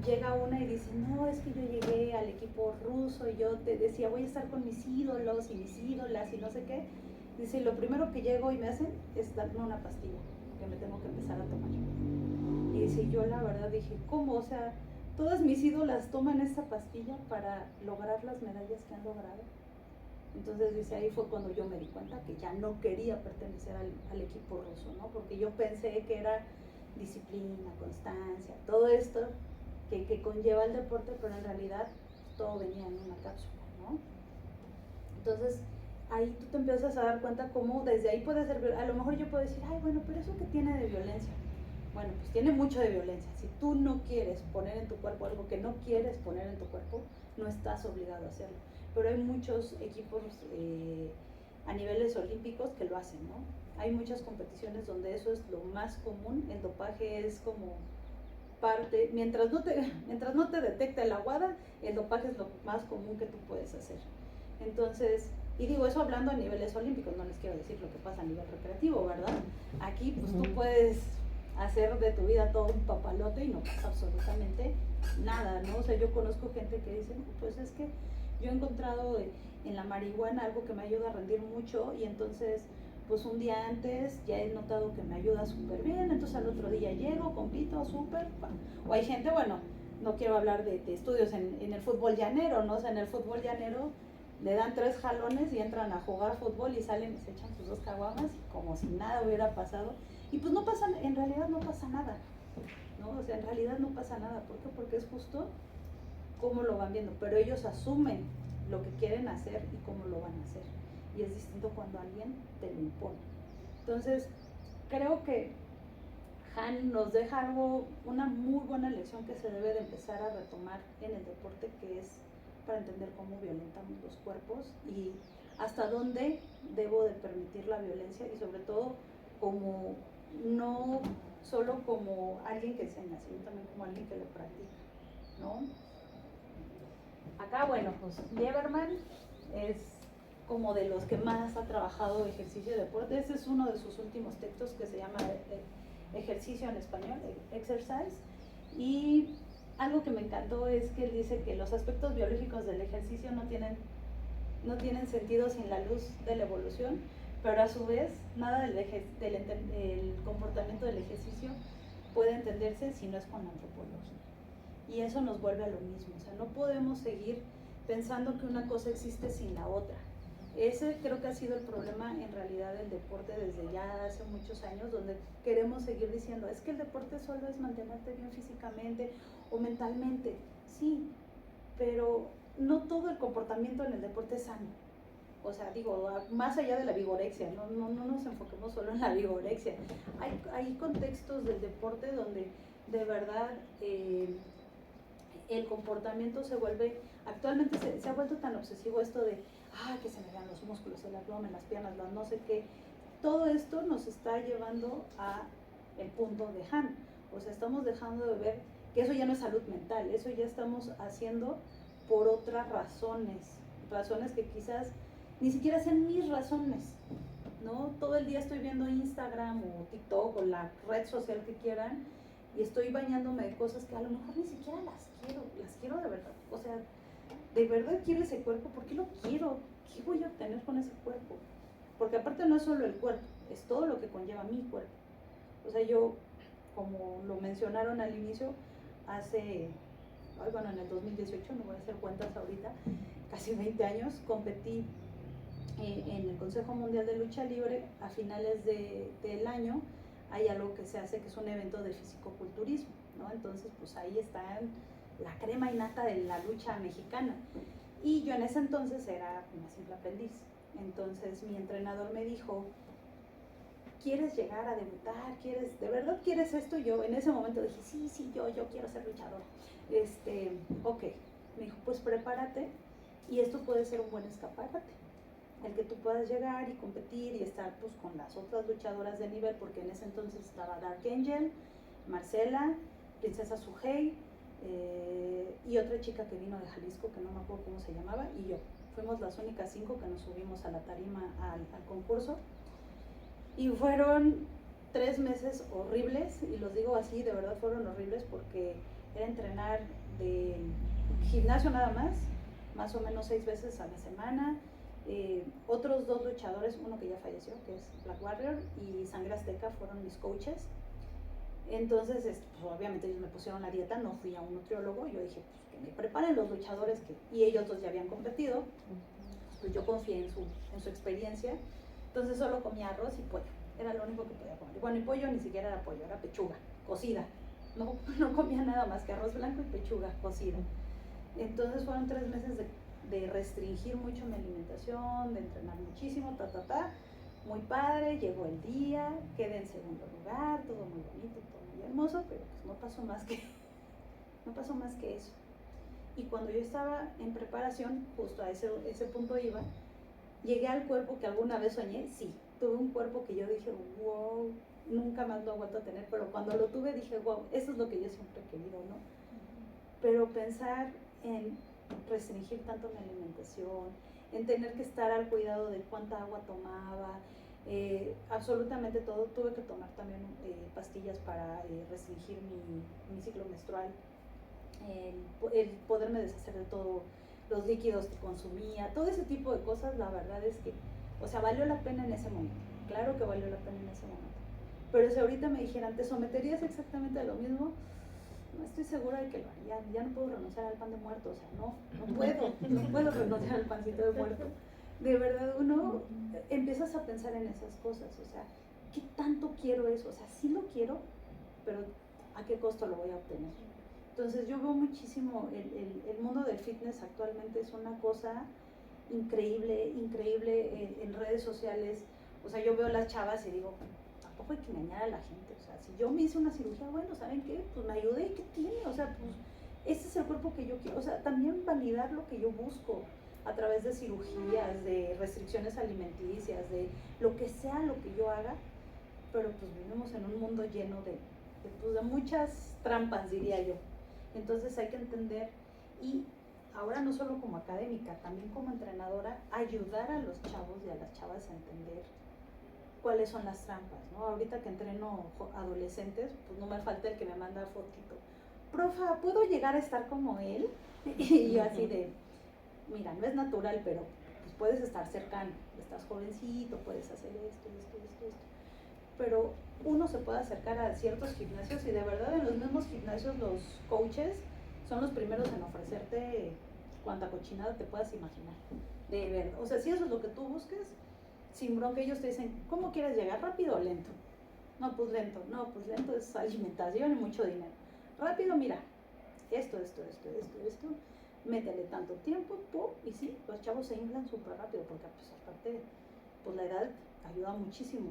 llega una y dice, no, es que yo llegué al equipo ruso y yo te decía, voy a estar con mis ídolos y mis ídolas y no sé qué. Dice, lo primero que llego y me hacen es darme una pastilla que me tengo que empezar a tomar. Y dice, yo la verdad dije, ¿cómo? O sea, todas mis ídolas toman esta pastilla para lograr las medallas que han logrado. Entonces dice, ahí fue cuando yo me di cuenta que ya no quería pertenecer al equipo ruso, ¿no? Porque yo pensé que era disciplina, constancia, todo esto que conlleva el deporte, pero en realidad todo venía en una cápsula, ¿no? Entonces ahí tú te empiezas a dar cuenta cómo desde ahí puede ser, a lo mejor yo puedo decir, ay, bueno, pero eso que tiene de violencia, bueno, pues tiene mucho de violencia. Si tú no quieres poner en tu cuerpo algo que no quieres poner en tu cuerpo, no estás obligado a hacerlo, pero hay muchos equipos a niveles olímpicos que lo hacen, ¿no? Hay muchas competiciones donde eso es lo más común, el dopaje es como parte, mientras no te detecte la WADA, el dopaje es lo más común que tú puedes hacer. Entonces, y digo eso hablando a niveles olímpicos, no les quiero decir lo que pasa a nivel recreativo, ¿verdad? Aquí pues tú puedes hacer de tu vida todo un papalote y no pasa absolutamente nada, ¿no? O sea, yo conozco gente que dice, no, pues es que yo he encontrado en la marihuana algo que me ayuda a rendir mucho y entonces pues un día antes ya he notado que me ayuda súper bien, entonces al otro día llego, compito, súper, o hay gente, bueno, no quiero hablar de estudios en el fútbol llanero, ¿no? O sea, en el fútbol llanero le dan 3 jalones y entran a jugar fútbol y salen y se echan sus 2 caguamas como si nada hubiera pasado. Y pues no pasa, en realidad no pasa nada, ¿no? O sea, en realidad no pasa nada. ¿Por qué? Porque es justo cómo lo van viendo, pero ellos asumen lo que quieren hacer y cómo lo van a hacer. Y es distinto cuando alguien te lo impone. Entonces, creo que Han nos deja algo, una muy buena lección que se debe de empezar a retomar en el deporte, que es para entender cómo violentamos los cuerpos y hasta dónde debo de permitir la violencia y sobre todo como no solo como alguien que enseña, sino también como alguien que lo practica, ¿no? Acá, bueno, pues Lieberman es como de los que más ha trabajado ejercicio y deporte. Ese es uno de sus últimos textos que se llama Ejercicio en español, Exercise. Y algo que me encantó es que él dice que los aspectos biológicos del ejercicio no tienen sentido sin la luz de la evolución, pero a su vez nada del comportamiento del ejercicio puede entenderse si no es con la antropología. Y eso nos vuelve a lo mismo, o sea, no podemos seguir pensando que una cosa existe sin la otra. Ese creo que ha sido el problema en realidad del deporte desde ya hace muchos años, donde queremos seguir diciendo, es que el deporte solo es mantenerte bien físicamente o mentalmente. Sí, pero no todo el comportamiento en el deporte es sano. O sea, digo, más allá de la vigorexia, no nos enfoquemos solo en la vigorexia. Hay contextos del deporte donde de verdad el comportamiento se vuelve, actualmente se ha vuelto tan obsesivo esto de, que se me vean los músculos, el abdomen, las piernas, las no sé qué. Todo esto nos está llevando a el punto de Han. O sea, estamos dejando de ver que eso ya no es salud mental, eso ya estamos haciendo por otras razones que quizás ni siquiera sean mis razones, ¿no? Todo el día estoy viendo Instagram o TikTok o la red social que quieran y estoy bañándome de cosas que a lo mejor ni siquiera las quiero de verdad. O sea, ¿de verdad quiero ese cuerpo? ¿Por qué lo quiero? ¿Qué voy a obtener con ese cuerpo? Porque aparte no es solo el cuerpo, es todo lo que conlleva mi cuerpo. O sea, yo, como lo mencionaron al inicio, en el 2018, no voy a hacer cuentas ahorita, casi 20 años, competí en el Consejo Mundial de Lucha Libre a finales del año. Hay algo que se hace que es un evento de fisicoculturismo, ¿no? Entonces, pues ahí está la crema innata de la lucha mexicana. Y yo en ese entonces era una simple aprendiz. Entonces mi entrenador me dijo, ¿quieres llegar a debutar? ¿De verdad quieres esto? Y yo en ese momento dije, sí, yo quiero ser luchadora. Ok. Me dijo, pues prepárate y esto puede ser un buen escaparate. El que tú puedas llegar y competir y estar pues con las otras luchadoras de nivel, porque en ese entonces estaba Dark Angel, Marcela, Princesa Sujei, y otra chica que vino de Jalisco, que no me acuerdo cómo se llamaba, y yo. Fuimos las únicas 5 que nos subimos a la tarima al concurso. Y fueron 3 meses horribles, y los digo así, de verdad fueron horribles, porque era entrenar de gimnasio nada más o menos 6 veces a la semana. Otros 2 luchadores, uno que ya falleció, que es Black Warrior, y Sangre Azteca fueron mis coaches. Entonces, pues, obviamente ellos me pusieron la dieta, no fui a un nutriólogo, yo dije, pues que me preparen los luchadores, y ellos 2 ya habían competido, pues yo confié en su experiencia. Entonces solo comía arroz y pollo, era lo único que podía comer. Bueno, y pollo ni siquiera era pollo, era pechuga, cocida. No comía nada más que arroz blanco y pechuga cocida. Entonces fueron 3 meses de restringir mucho mi alimentación, de entrenar muchísimo, muy padre. Llegó el día, quedé en segundo lugar, todo muy bonito, todo muy hermoso, pero pues no pasó más que eso. Y cuando yo estaba en preparación, justo a ese punto iba, llegué al cuerpo que alguna vez soñé. Sí, tuve un cuerpo que yo dije, wow, nunca más lo he vuelto a tener, pero cuando lo tuve dije, wow, eso es lo que yo siempre he querido, ¿no? Pero pensar en restringir tanto mi alimentación, en tener que estar al cuidado de cuánta agua tomaba, absolutamente todo. Tuve que tomar también pastillas para restringir mi ciclo menstrual, el poderme deshacer de todos los líquidos que consumía, todo ese tipo de cosas. La verdad es que, o sea, valió la pena en ese momento, claro que valió la pena en ese momento. Pero si ahorita me dijeran, ¿te someterías exactamente a lo mismo? No estoy segura de que lo haría. Ya no puedo renunciar al pan de muerto, o sea, no puedo renunciar al pancito de muerto. De verdad, uno empiezas a pensar en esas cosas, o sea, ¿qué tanto quiero eso? O sea, sí lo quiero, pero ¿a qué costo lo voy a obtener? Entonces yo veo muchísimo, el mundo del fitness actualmente es una cosa increíble en redes sociales. O sea, yo veo las chavas y digo, tampoco hay que engañar a la gente. O sea, si yo me hice una cirugía, bueno, ¿saben qué? Pues me ayudé, ¿qué tiene? O sea, pues ese es el cuerpo que yo quiero. O sea, también validar lo que yo busco a través de cirugías, de restricciones alimenticias, de lo que sea lo que yo haga. Pero pues vivimos en un mundo lleno de muchas trampas, diría yo. Entonces hay que entender, y ahora no solo como académica, también como entrenadora, ayudar a los chavos y a las chavas a entender cuáles son las trampas, ¿no? Ahorita que entreno adolescentes, pues no me falta el que me manda fotito. Profa, ¿puedo llegar a estar como él? Y yo así de, mira, no es natural, pero pues puedes estar cercano, estás jovencito, puedes hacer esto. Pero uno se puede acercar a ciertos gimnasios y de verdad en los mismos gimnasios los coaches son los primeros en ofrecerte cuanta cochinada te puedas imaginar. De verdad, o sea, si eso es lo que tú busques, sin bronca ellos te dicen, ¿cómo quieres llegar? ¿Rápido o lento? No, pues lento es alimentación y mucho dinero. Rápido, mira, esto, métele tanto tiempo, pum, y sí, los chavos se inflan súper rápido porque pues aparte, pues la edad ayuda muchísimo.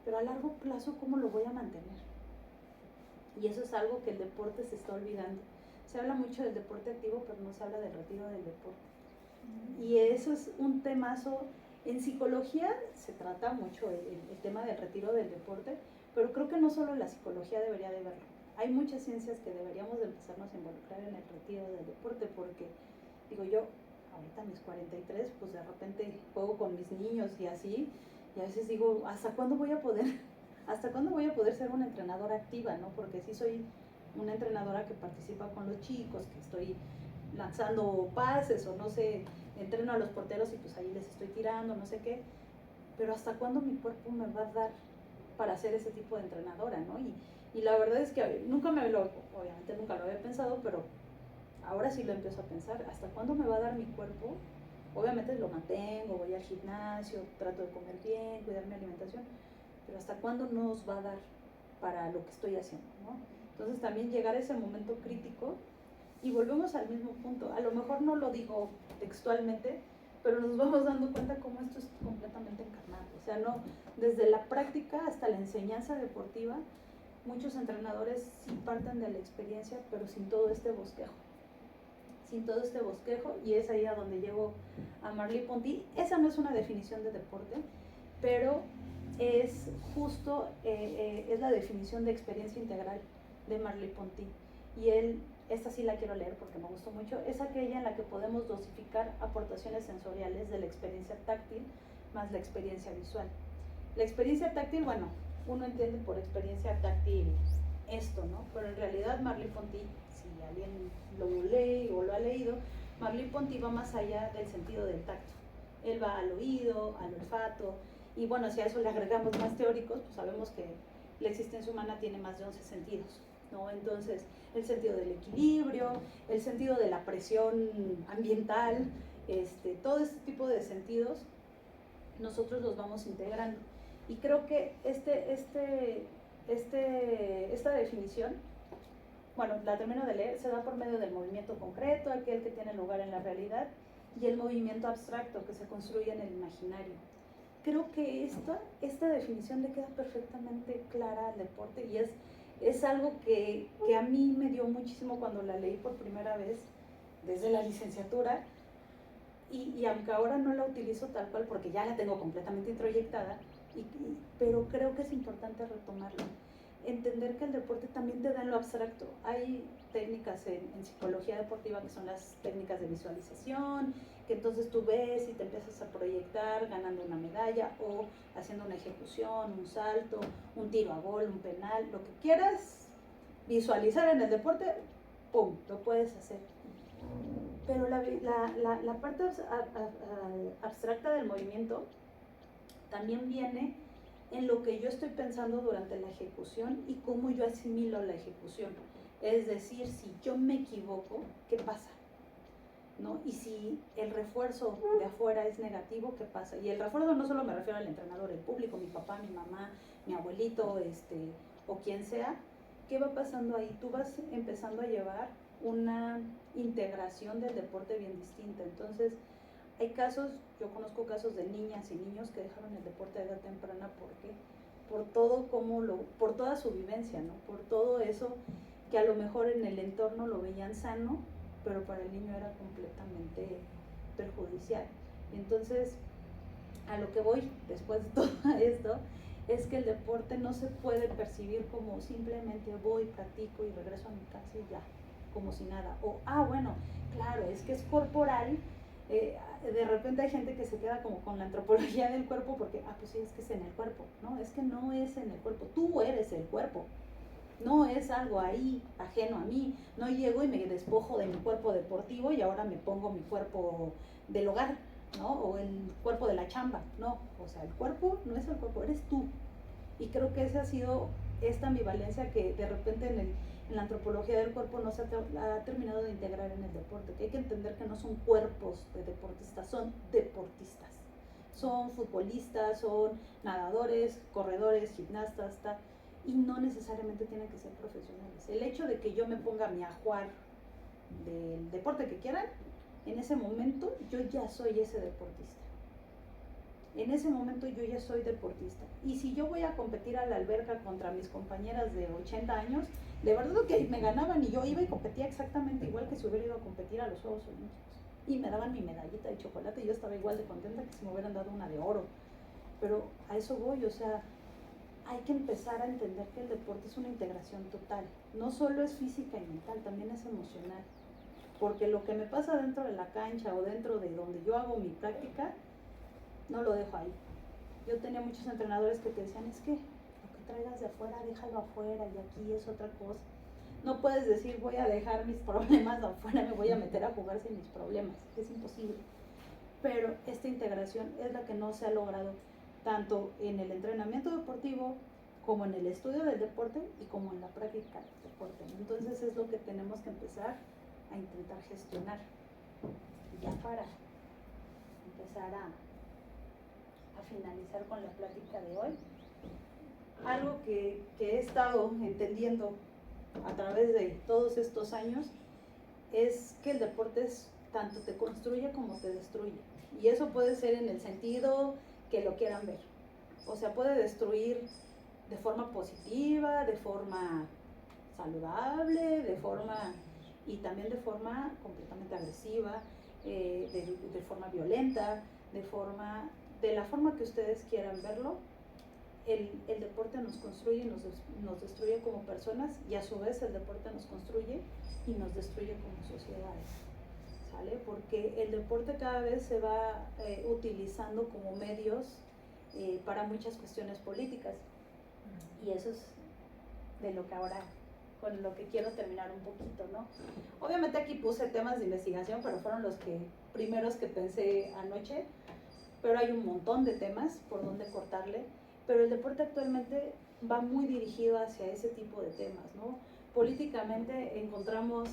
Pero a largo plazo, ¿cómo lo voy a mantener? Y eso es algo que el deporte se está olvidando. Se habla mucho del deporte activo, pero no se habla del retiro del deporte. Y eso es un temazo. En psicología se trata mucho el tema del retiro del deporte, pero creo que no solo la psicología debería de verlo. Hay muchas ciencias que deberíamos de empezarnos a involucrar en el retiro del deporte, porque, digo yo, ahorita a mis 43, pues de repente juego con mis niños y así, y a veces digo, ¿hasta cuándo voy a poder ser una entrenadora activa, ¿no? Porque sí soy una entrenadora que participa con los chicos, que estoy lanzando pases o no sé, entreno a los porteros y pues ahí les estoy tirando, no sé qué, pero ¿hasta cuándo mi cuerpo me va a dar para ser ese tipo de entrenadora, ¿no? Y la verdad es que obviamente nunca lo había pensado, pero ahora sí lo empiezo a pensar, ¿hasta cuándo me va a dar mi cuerpo? Obviamente lo mantengo, voy al gimnasio, trato de comer bien, cuidar mi alimentación, pero ¿hasta cuándo nos va a dar para lo que estoy haciendo, ¿no? Entonces también llegar a ese momento crítico, y volvemos al mismo punto. A lo mejor no lo digo textualmente, pero nos vamos dando cuenta cómo esto es completamente encarnado. O sea, no, desde la práctica hasta la enseñanza deportiva, muchos entrenadores sí parten de la experiencia, pero sin todo este bosquejo. Y es ahí a donde llego a Merleau-Ponty. Esa no es una definición de deporte, pero es justo, es la definición de experiencia integral de Merleau-Ponty. Y esta sí la quiero leer porque me gustó mucho, es aquella en la que podemos dosificar aportaciones sensoriales de la experiencia táctil más la experiencia visual. La experiencia táctil, bueno, uno entiende por experiencia táctil esto, ¿no? Pero en realidad Merleau-Ponty, si alguien lo lee o lo ha leído, Merleau-Ponty va más allá del sentido del tacto. Él va al oído, al olfato, y bueno, si a eso le agregamos más teóricos, pues sabemos que la existencia humana tiene más de 11 sentidos, ¿no? Entonces, el sentido del equilibrio, el sentido de la presión ambiental, todo este tipo de sentidos, nosotros los vamos integrando. Y creo que esta definición, bueno, la termino de leer, se da por medio del movimiento concreto, aquel que tiene lugar en la realidad, y el movimiento abstracto que se construye en el imaginario. Creo que esta definición le queda perfectamente clara al deporte, y es algo que a mí me dio muchísimo cuando la leí por primera vez desde la licenciatura, y aunque ahora no la utilizo tal cual porque ya la tengo completamente introyectada, pero creo que es importante retomarla. entender que el deporte también te da en lo abstracto. Hay técnicas en psicología deportiva que son las técnicas de visualización, que entonces tú ves y te empiezas a proyectar ganando una medalla o haciendo una ejecución, un salto, un tiro a gol, un penal, lo que quieras visualizar en el deporte, ¡pum!, lo puedes hacer. Pero la parte abstracta del movimiento también viene en lo que yo estoy pensando durante la ejecución y cómo yo asimilo la ejecución. Es decir, si yo me equivoco, ¿qué pasa? ¿No? Y si el refuerzo de afuera es negativo, ¿qué pasa? Y el refuerzo no solo me refiero al entrenador, el público, mi papá, mi mamá, mi abuelito, o quien sea. ¿Qué va pasando ahí? Tú vas empezando a llevar una integración del deporte bien distinta. Entonces, hay casos, yo conozco casos de niñas y niños que dejaron el deporte a edad temprana porque por todo por toda su vivencia, ¿no? Por todo eso que a lo mejor en el entorno lo veían sano, pero para el niño era completamente perjudicial. Entonces, a lo que voy después de todo esto es que el deporte no se puede percibir como simplemente voy, practico y regreso a mi casa y ya, como si nada. O, bueno, claro, es que es corporal. De repente hay gente que se queda como con la antropología del cuerpo porque, pues sí, es que es en el cuerpo. No, es que no es en el cuerpo, tú eres el cuerpo. No es algo ahí ajeno a mí. No llego y me despojo de mi cuerpo deportivo y ahora me pongo mi cuerpo del hogar, ¿no? O el cuerpo de la chamba. No, o sea, el cuerpo no es el cuerpo, eres tú. Y creo que esa ha sido esta ambivalencia que de repente en la antropología del cuerpo no se ha terminado de integrar en el deporte, que hay que entender que no son cuerpos de deportistas, son deportistas. Son futbolistas, son nadadores, corredores, gimnastas, y no necesariamente tienen que ser profesionales. El hecho de que yo me ponga mi ajuar del deporte que quieran, en ese momento yo ya soy ese deportista. En ese momento yo ya soy deportista. Y si yo voy a competir a la alberca contra mis compañeras de 80 años, de verdad que me ganaban y yo iba y competía exactamente igual que si hubiera ido a competir a los Juegos Olímpicos. Y me daban mi medallita de chocolate y yo estaba igual de contenta que si me hubieran dado una de oro. Pero a eso voy, o sea, hay que empezar a entender que el deporte es una integración total. No solo es física y mental, también es emocional. Porque lo que me pasa dentro de la cancha o dentro de donde yo hago mi práctica, no lo dejo ahí. Yo tenía muchos entrenadores que te decían, es que lo que traigas de afuera, déjalo afuera y aquí es otra cosa. No puedes decir, voy a dejar mis problemas afuera, me voy a meter a jugar sin mis problemas. Es imposible. Pero esta integración es la que no se ha logrado tanto en el entrenamiento deportivo como en el estudio del deporte y como en la práctica del deporte. Entonces es lo que tenemos que empezar a intentar gestionar. Ya para empezar a finalizar con la plática de hoy, algo que he estado entendiendo a través de todos estos años es que el deporte tanto te construye como te destruye. Y eso puede ser en el sentido que lo quieran ver. O sea, puede destruir de forma positiva, de forma saludable, y también de forma completamente agresiva, de forma violenta, de la forma que ustedes quieran verlo. El deporte nos construye y nos destruye como personas, y a su vez el deporte nos construye y nos destruye como sociedades, ¿sale? Porque el deporte cada vez se va utilizando como medios para muchas cuestiones políticas, y eso es de lo que ahora, con lo que quiero terminar un poquito, ¿no? Obviamente aquí puse temas de investigación, pero fueron los primeros que pensé anoche, pero hay un montón de temas por donde cortarle, pero el deporte actualmente va muy dirigido hacia ese tipo de temas, ¿no? Políticamente encontramos,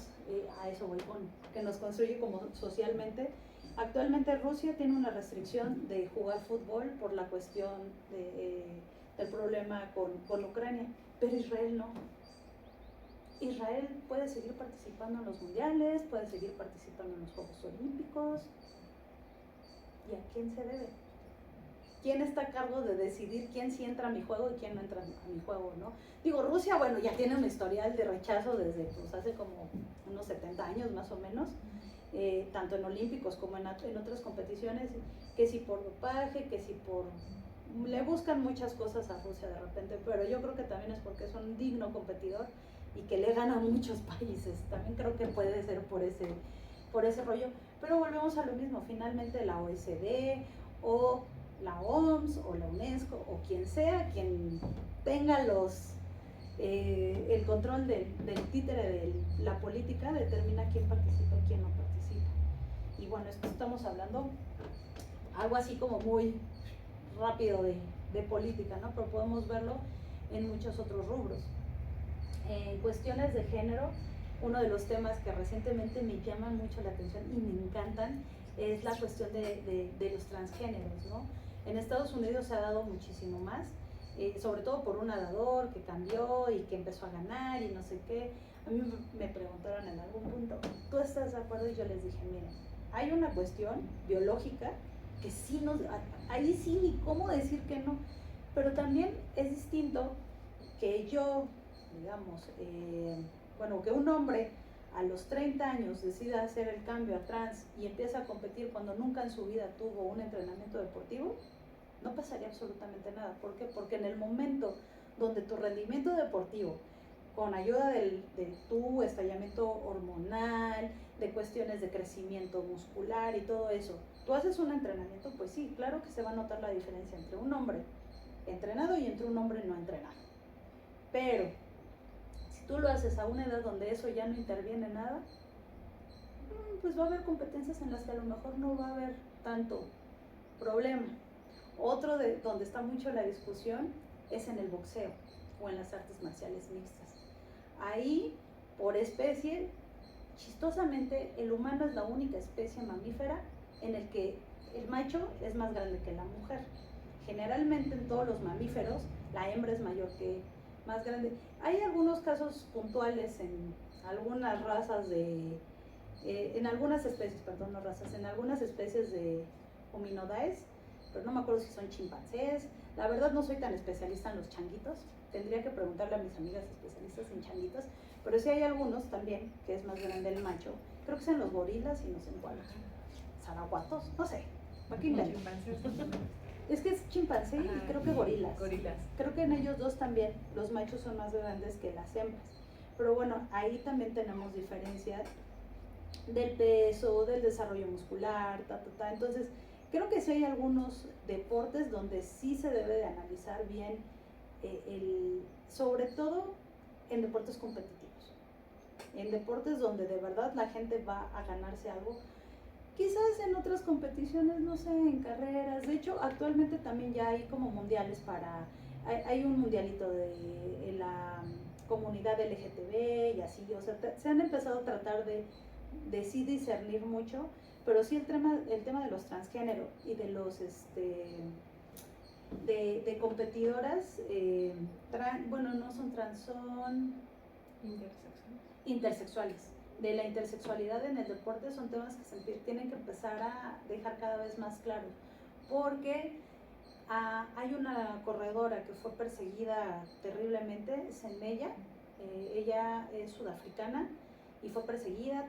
a eso voy con, que nos construye como socialmente. Actualmente Rusia tiene una restricción de jugar fútbol por la cuestión del problema con Ucrania, pero Israel no. Israel puede seguir participando en los mundiales, puede seguir participando en los Juegos Olímpicos. ¿Y a quién se debe? ¿Quién está a cargo de decidir quién sí entra a mi juego y quién no entra a mi juego, ¿no? Digo, Rusia, bueno, ya tiene un historial de rechazo desde pues, hace como unos 70 años más o menos, tanto en olímpicos como en otras competiciones, que si por dopaje, que si por le buscan muchas cosas a Rusia de repente, pero yo creo que también es porque es un digno competidor y que le gana a muchos países. También creo que puede ser por ese rollo. Pero volvemos a lo mismo, finalmente la OSD o la OMS o la UNESCO o quien sea, quien tenga el control del títere de la política, determina quién participa y quién no participa. Y bueno, esto estamos hablando algo así como muy rápido de política, ¿no? Pero podemos verlo en muchos otros rubros. En cuestiones de género, uno de los temas que recientemente me llaman mucho la atención y me encantan es la cuestión de los transgéneros, ¿no? En Estados Unidos se ha dado muchísimo más, sobre todo por un nadador que cambió y que empezó a ganar y no sé qué. A mí me preguntaron en algún punto, ¿tú estás de acuerdo? Y yo les dije, miren, hay una cuestión biológica que sí ahí sí ni cómo decir que no, pero también es distinto que yo, digamos, que un hombre a los 30 años decida hacer el cambio a trans y empieza a competir cuando nunca en su vida tuvo un entrenamiento deportivo, no pasaría absolutamente nada. ¿Por qué? Porque en el momento donde tu rendimiento deportivo, con ayuda de tu estallamiento hormonal, de cuestiones de crecimiento muscular y todo eso, tú haces un entrenamiento, pues sí, claro que se va a notar la diferencia entre un hombre entrenado y entre un hombre no entrenado. Pero si tú lo haces a una edad donde eso ya no interviene nada, pues va a haber competencias en las que a lo mejor no va a haber tanto problema. Otro donde está mucho la discusión es en el boxeo o en las artes marciales mixtas. Ahí, por especie, chistosamente, el humano es la única especie mamífera en el que el macho es más grande que la mujer. Generalmente en todos los mamíferos, la hembra es más grande. Hay algunos casos puntuales en algunas razas en algunas especies de hominoides, pero no me acuerdo si son chimpancés. La verdad no soy tan especialista en los changuitos, tendría que preguntarle a mis amigas especialistas en changuitos, pero sí hay algunos también que es más grande el macho, creo que es en los gorilas y no sé en cuál, zaraguatos, no sé, aquí es que es chimpancé y creo que gorilas. Creo que en ellos dos también los machos son más grandes que las hembras, pero bueno, ahí también tenemos diferencia del peso, del desarrollo muscular, entonces creo que sí hay algunos deportes donde sí se debe de analizar bien, sobre todo en deportes competitivos, en deportes donde de verdad la gente va a ganarse algo. Quizás en otras competiciones, no sé, en carreras. De hecho, actualmente también ya hay como mundiales hay un mundialito de la comunidad LGTB y así, o sea, se han empezado a tratar de sí discernir mucho, pero sí el tema de los transgénero y de los de competidoras, no son trans, son intersexuales. De la intersexualidad en el deporte son temas que se tienen que empezar a dejar cada vez más claros, porque hay una corredora que fue perseguida terriblemente, Zendaya, ella es sudafricana y fue perseguida,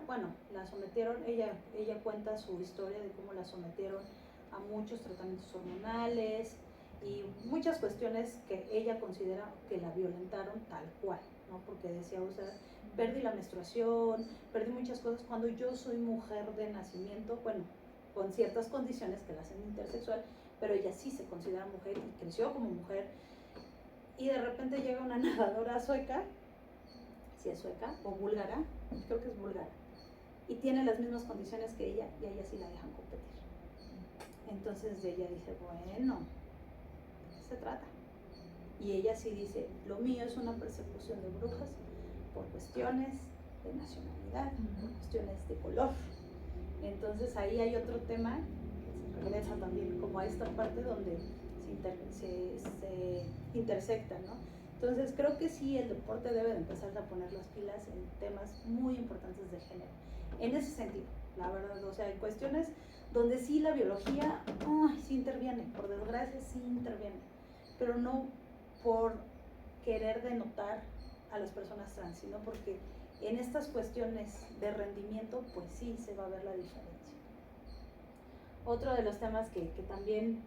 bueno, la sometieron, ella cuenta su historia de cómo la sometieron a muchos tratamientos hormonales y muchas cuestiones que ella considera que la violentaron tal cual, ¿no? Porque decía, o sea, perdí la menstruación, perdí muchas cosas cuando yo soy mujer de nacimiento, bueno, con ciertas condiciones que la hacen intersexual, pero ella sí se considera mujer y creció como mujer, y de repente llega una nadadora sueca, si es sueca o búlgara, creo que es búlgara, y tiene las mismas condiciones que ella y a ella sí la dejan competir. Entonces ella dice, bueno, ¿de qué se trata? Y ella sí dice, lo mío es una persecución de brujas por cuestiones de nacionalidad, por cuestiones de color. Entonces ahí hay otro tema que se regresa también como a esta parte donde se intersectan, ¿no? Entonces creo que sí, el deporte debe de empezar a poner las pilas en temas muy importantes de género, en ese sentido, la verdad, o sea, en cuestiones donde sí la biología sí interviene, por desgracia sí interviene, pero no por querer denotar a las personas trans, sino porque en estas cuestiones de rendimiento, pues sí se va a ver la diferencia. Otro de los temas que también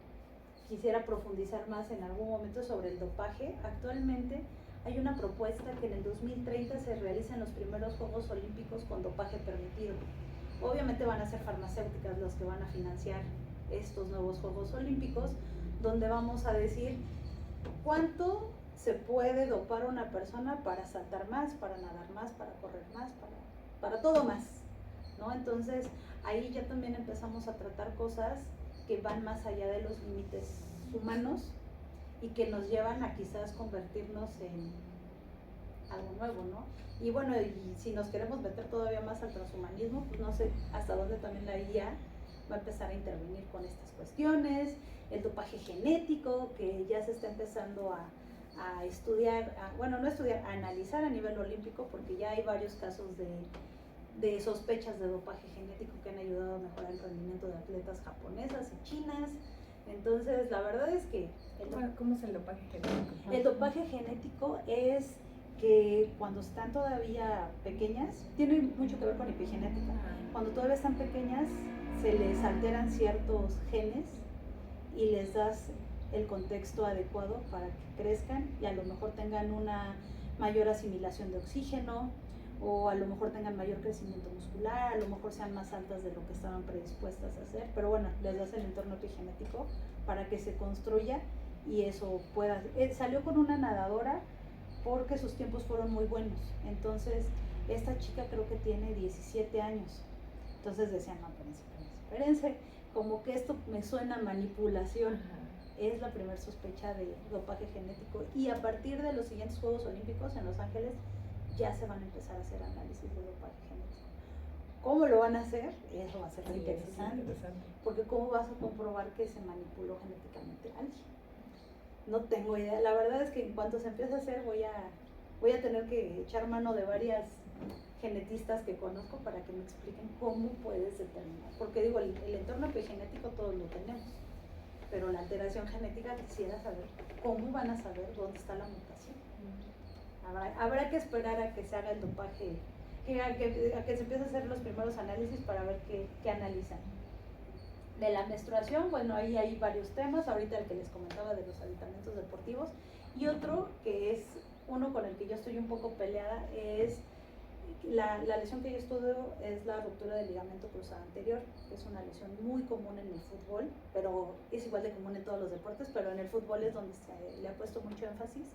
quisiera profundizar más en algún momento sobre el dopaje. Actualmente hay una propuesta que en el 2030 se realicen los primeros Juegos Olímpicos con dopaje permitido. Obviamente van a ser farmacéuticas los que van a financiar estos nuevos Juegos Olímpicos, donde vamos a decir cuánto se puede dopar a una persona para saltar más, para nadar más, para correr más, para todo más, ¿no? Entonces ahí ya también empezamos a tratar cosas que van más allá de los límites humanos y que nos llevan a quizás convertirnos en algo nuevo, ¿no? Y bueno, y si nos queremos meter todavía más al transhumanismo, pues no sé hasta dónde también la IA va a empezar a intervenir con estas cuestiones, el dopaje genético, que ya se está empezando a estudiar, bueno, no estudiar, a analizar a nivel olímpico, porque ya hay varios casos de sospechas de dopaje genético que han ayudado a mejorar el rendimiento de atletas japonesas y chinas. Entonces, la verdad es que ¿Cómo es el dopaje genético? el dopaje genético es que cuando están todavía pequeñas, tiene mucho que ver con epigenética. Cuando todavía están pequeñas, se les alteran ciertos genes y les das el contexto adecuado para que crezcan y a lo mejor tengan una mayor asimilación de oxígeno, o a lo mejor tengan mayor crecimiento muscular, a lo mejor sean más altas de lo que estaban predispuestas a hacer, pero bueno, les das el entorno epigenético para que se construya y eso pueda. Salió con una nadadora porque sus tiempos fueron muy buenos, entonces esta chica creo que tiene 17 años, entonces decían, no, espérense, como que esto me suena a manipulación. Es la primera sospecha de dopaje genético y a partir de los siguientes Juegos Olímpicos en Los Ángeles ya se van a empezar a hacer análisis de dopaje genético. ¿Cómo lo van a hacer? Eso va a ser Sí, interesante, interesante. porque ¿cómo vas a comprobar que se manipuló genéticamente a alguien? No tengo idea. La verdad es que en cuanto se empiece a hacer voy a tener que echar mano de varias genetistas que conozco para que me expliquen cómo puedes determinar. Porque digo, el entorno epigenético todos lo tenemos, pero la alteración genética quisiera saber cómo van a saber dónde está la mutación. Habrá que esperar a que se haga el dopaje, a que se empiece a hacer los primeros análisis para ver qué analizan. De la menstruación, bueno, ahí hay varios temas, ahorita el que les comentaba de los aditamentos deportivos, y otro que es uno con el que yo estoy un poco peleada, es la lesión que yo estudio es la ruptura del ligamento cruzado anterior, que es una lesión muy común en el fútbol, pero es igual de común en todos los deportes, pero en el fútbol es donde se le ha puesto mucho énfasis.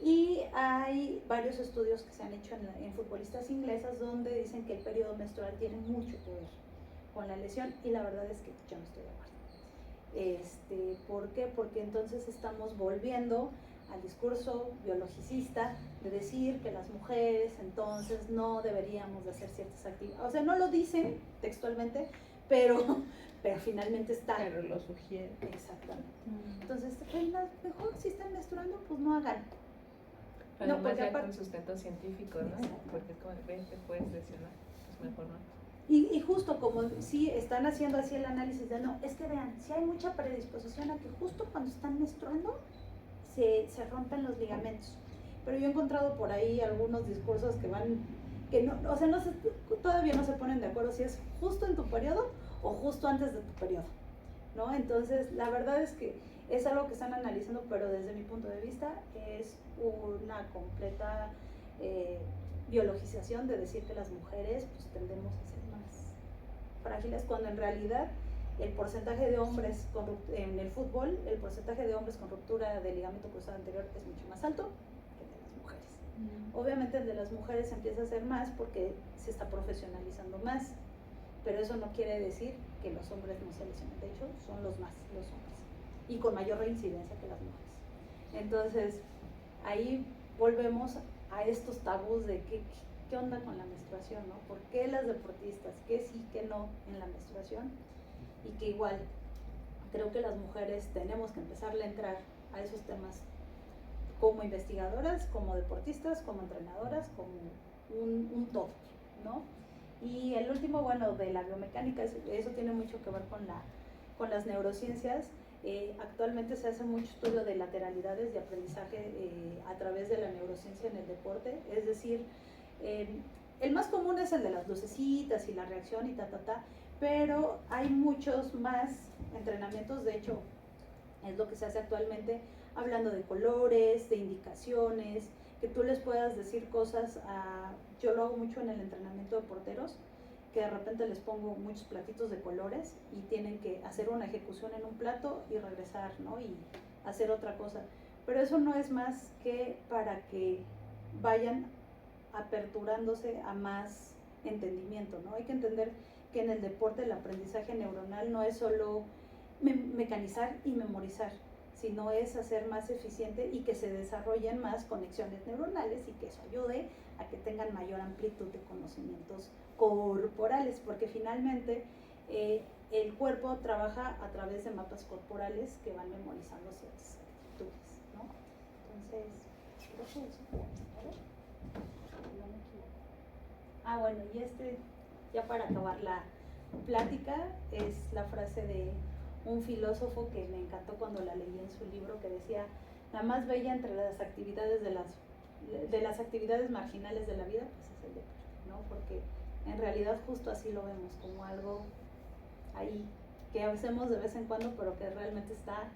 Y hay varios estudios que se han hecho en futbolistas inglesas donde dicen que el periodo menstrual tiene mucho que ver con la lesión y la verdad es que yo no estoy de acuerdo. ¿Por qué? Porque entonces estamos volviendo al discurso biologicista de decir que las mujeres entonces no deberíamos de hacer ciertas actividades. O sea, no lo dicen textualmente, pero finalmente está. Pero lo sugiere. Exactamente. Entonces, mejor si están menstruando, pues no hagan. Además No, porque ya aparte- con sustento científico, ¿no? Exacto. Porque es como de, te puedes lesionar, pues mejor no. Y justo como sí están haciendo así el análisis de no, es que vean, si hay mucha predisposición a que justo cuando están menstruando se rompen los ligamentos. Pero yo he encontrado por ahí algunos discursos que no, o sea, todavía no se ponen de acuerdo si es justo en tu periodo o justo antes de tu periodo, ¿no? Entonces, la verdad es que es algo que están analizando, pero desde mi punto de vista es una completa biologización de decir que las mujeres pues tendemos a ser más frágiles, cuando en realidad el porcentaje de hombres en el fútbol, el porcentaje de hombres con ruptura del ligamento cruzado anterior es mucho más alto que el de las mujeres. Obviamente el de las mujeres empieza a ser más porque se está profesionalizando más, pero eso no quiere decir que los hombres no se lesionen, de hecho son los hombres, y con mayor reincidencia que las mujeres. Entonces, ahí volvemos a estos tabús de qué onda con la menstruación, ¿no? ¿Por qué las deportistas? ¿Qué sí, qué no en la menstruación? Y que igual, creo que las mujeres tenemos que empezarle a entrar a esos temas como investigadoras, como deportistas, como entrenadoras, como un todo, ¿no? Y el último, bueno, de la biomecánica, eso tiene mucho que ver con las neurociencias. Actualmente se hace mucho estudio de lateralidades de aprendizaje a través de la neurociencia en el deporte, es decir, el más común es el de las lucecitas y la reacción y pero hay muchos más entrenamientos. De hecho, Es lo que se hace actualmente, hablando de colores, de indicaciones, que tú les puedas decir cosas yo lo hago mucho en el entrenamiento de porteros, que de repente les pongo muchos platitos de colores y tienen que hacer una ejecución en un plato y regresar, ¿no? Y hacer otra cosa. Pero eso no es más que para que vayan aperturándose a más entendimiento, ¿no? Hay que entender que en el deporte el aprendizaje neuronal no es solo mecanizar y memorizar, sino es hacer más eficiente y que se desarrollen más conexiones neuronales y que eso ayude a que tengan mayor amplitud de conocimientos corporales, porque finalmente el cuerpo trabaja a través de mapas corporales que van memorizando ciertas actitudes, ¿no? Entonces, creo que eso. A ver. No me equivoco. Bueno, y ya para acabar la plática, es la frase de un filósofo que me encantó cuando la leí en su libro, que decía: la más bella entre las actividades de las actividades marginales de la vida, pues es el deporte, ¿no? Porque en realidad justo así lo vemos, como algo ahí que hacemos de vez en cuando, pero que realmente está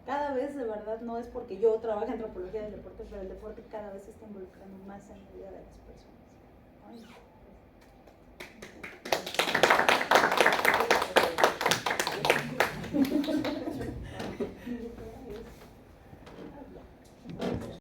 cada vez, de verdad, no es porque yo trabajo en antropología del deporte, pero el deporte cada vez se está involucrando más en la vida de las personas, ¿no?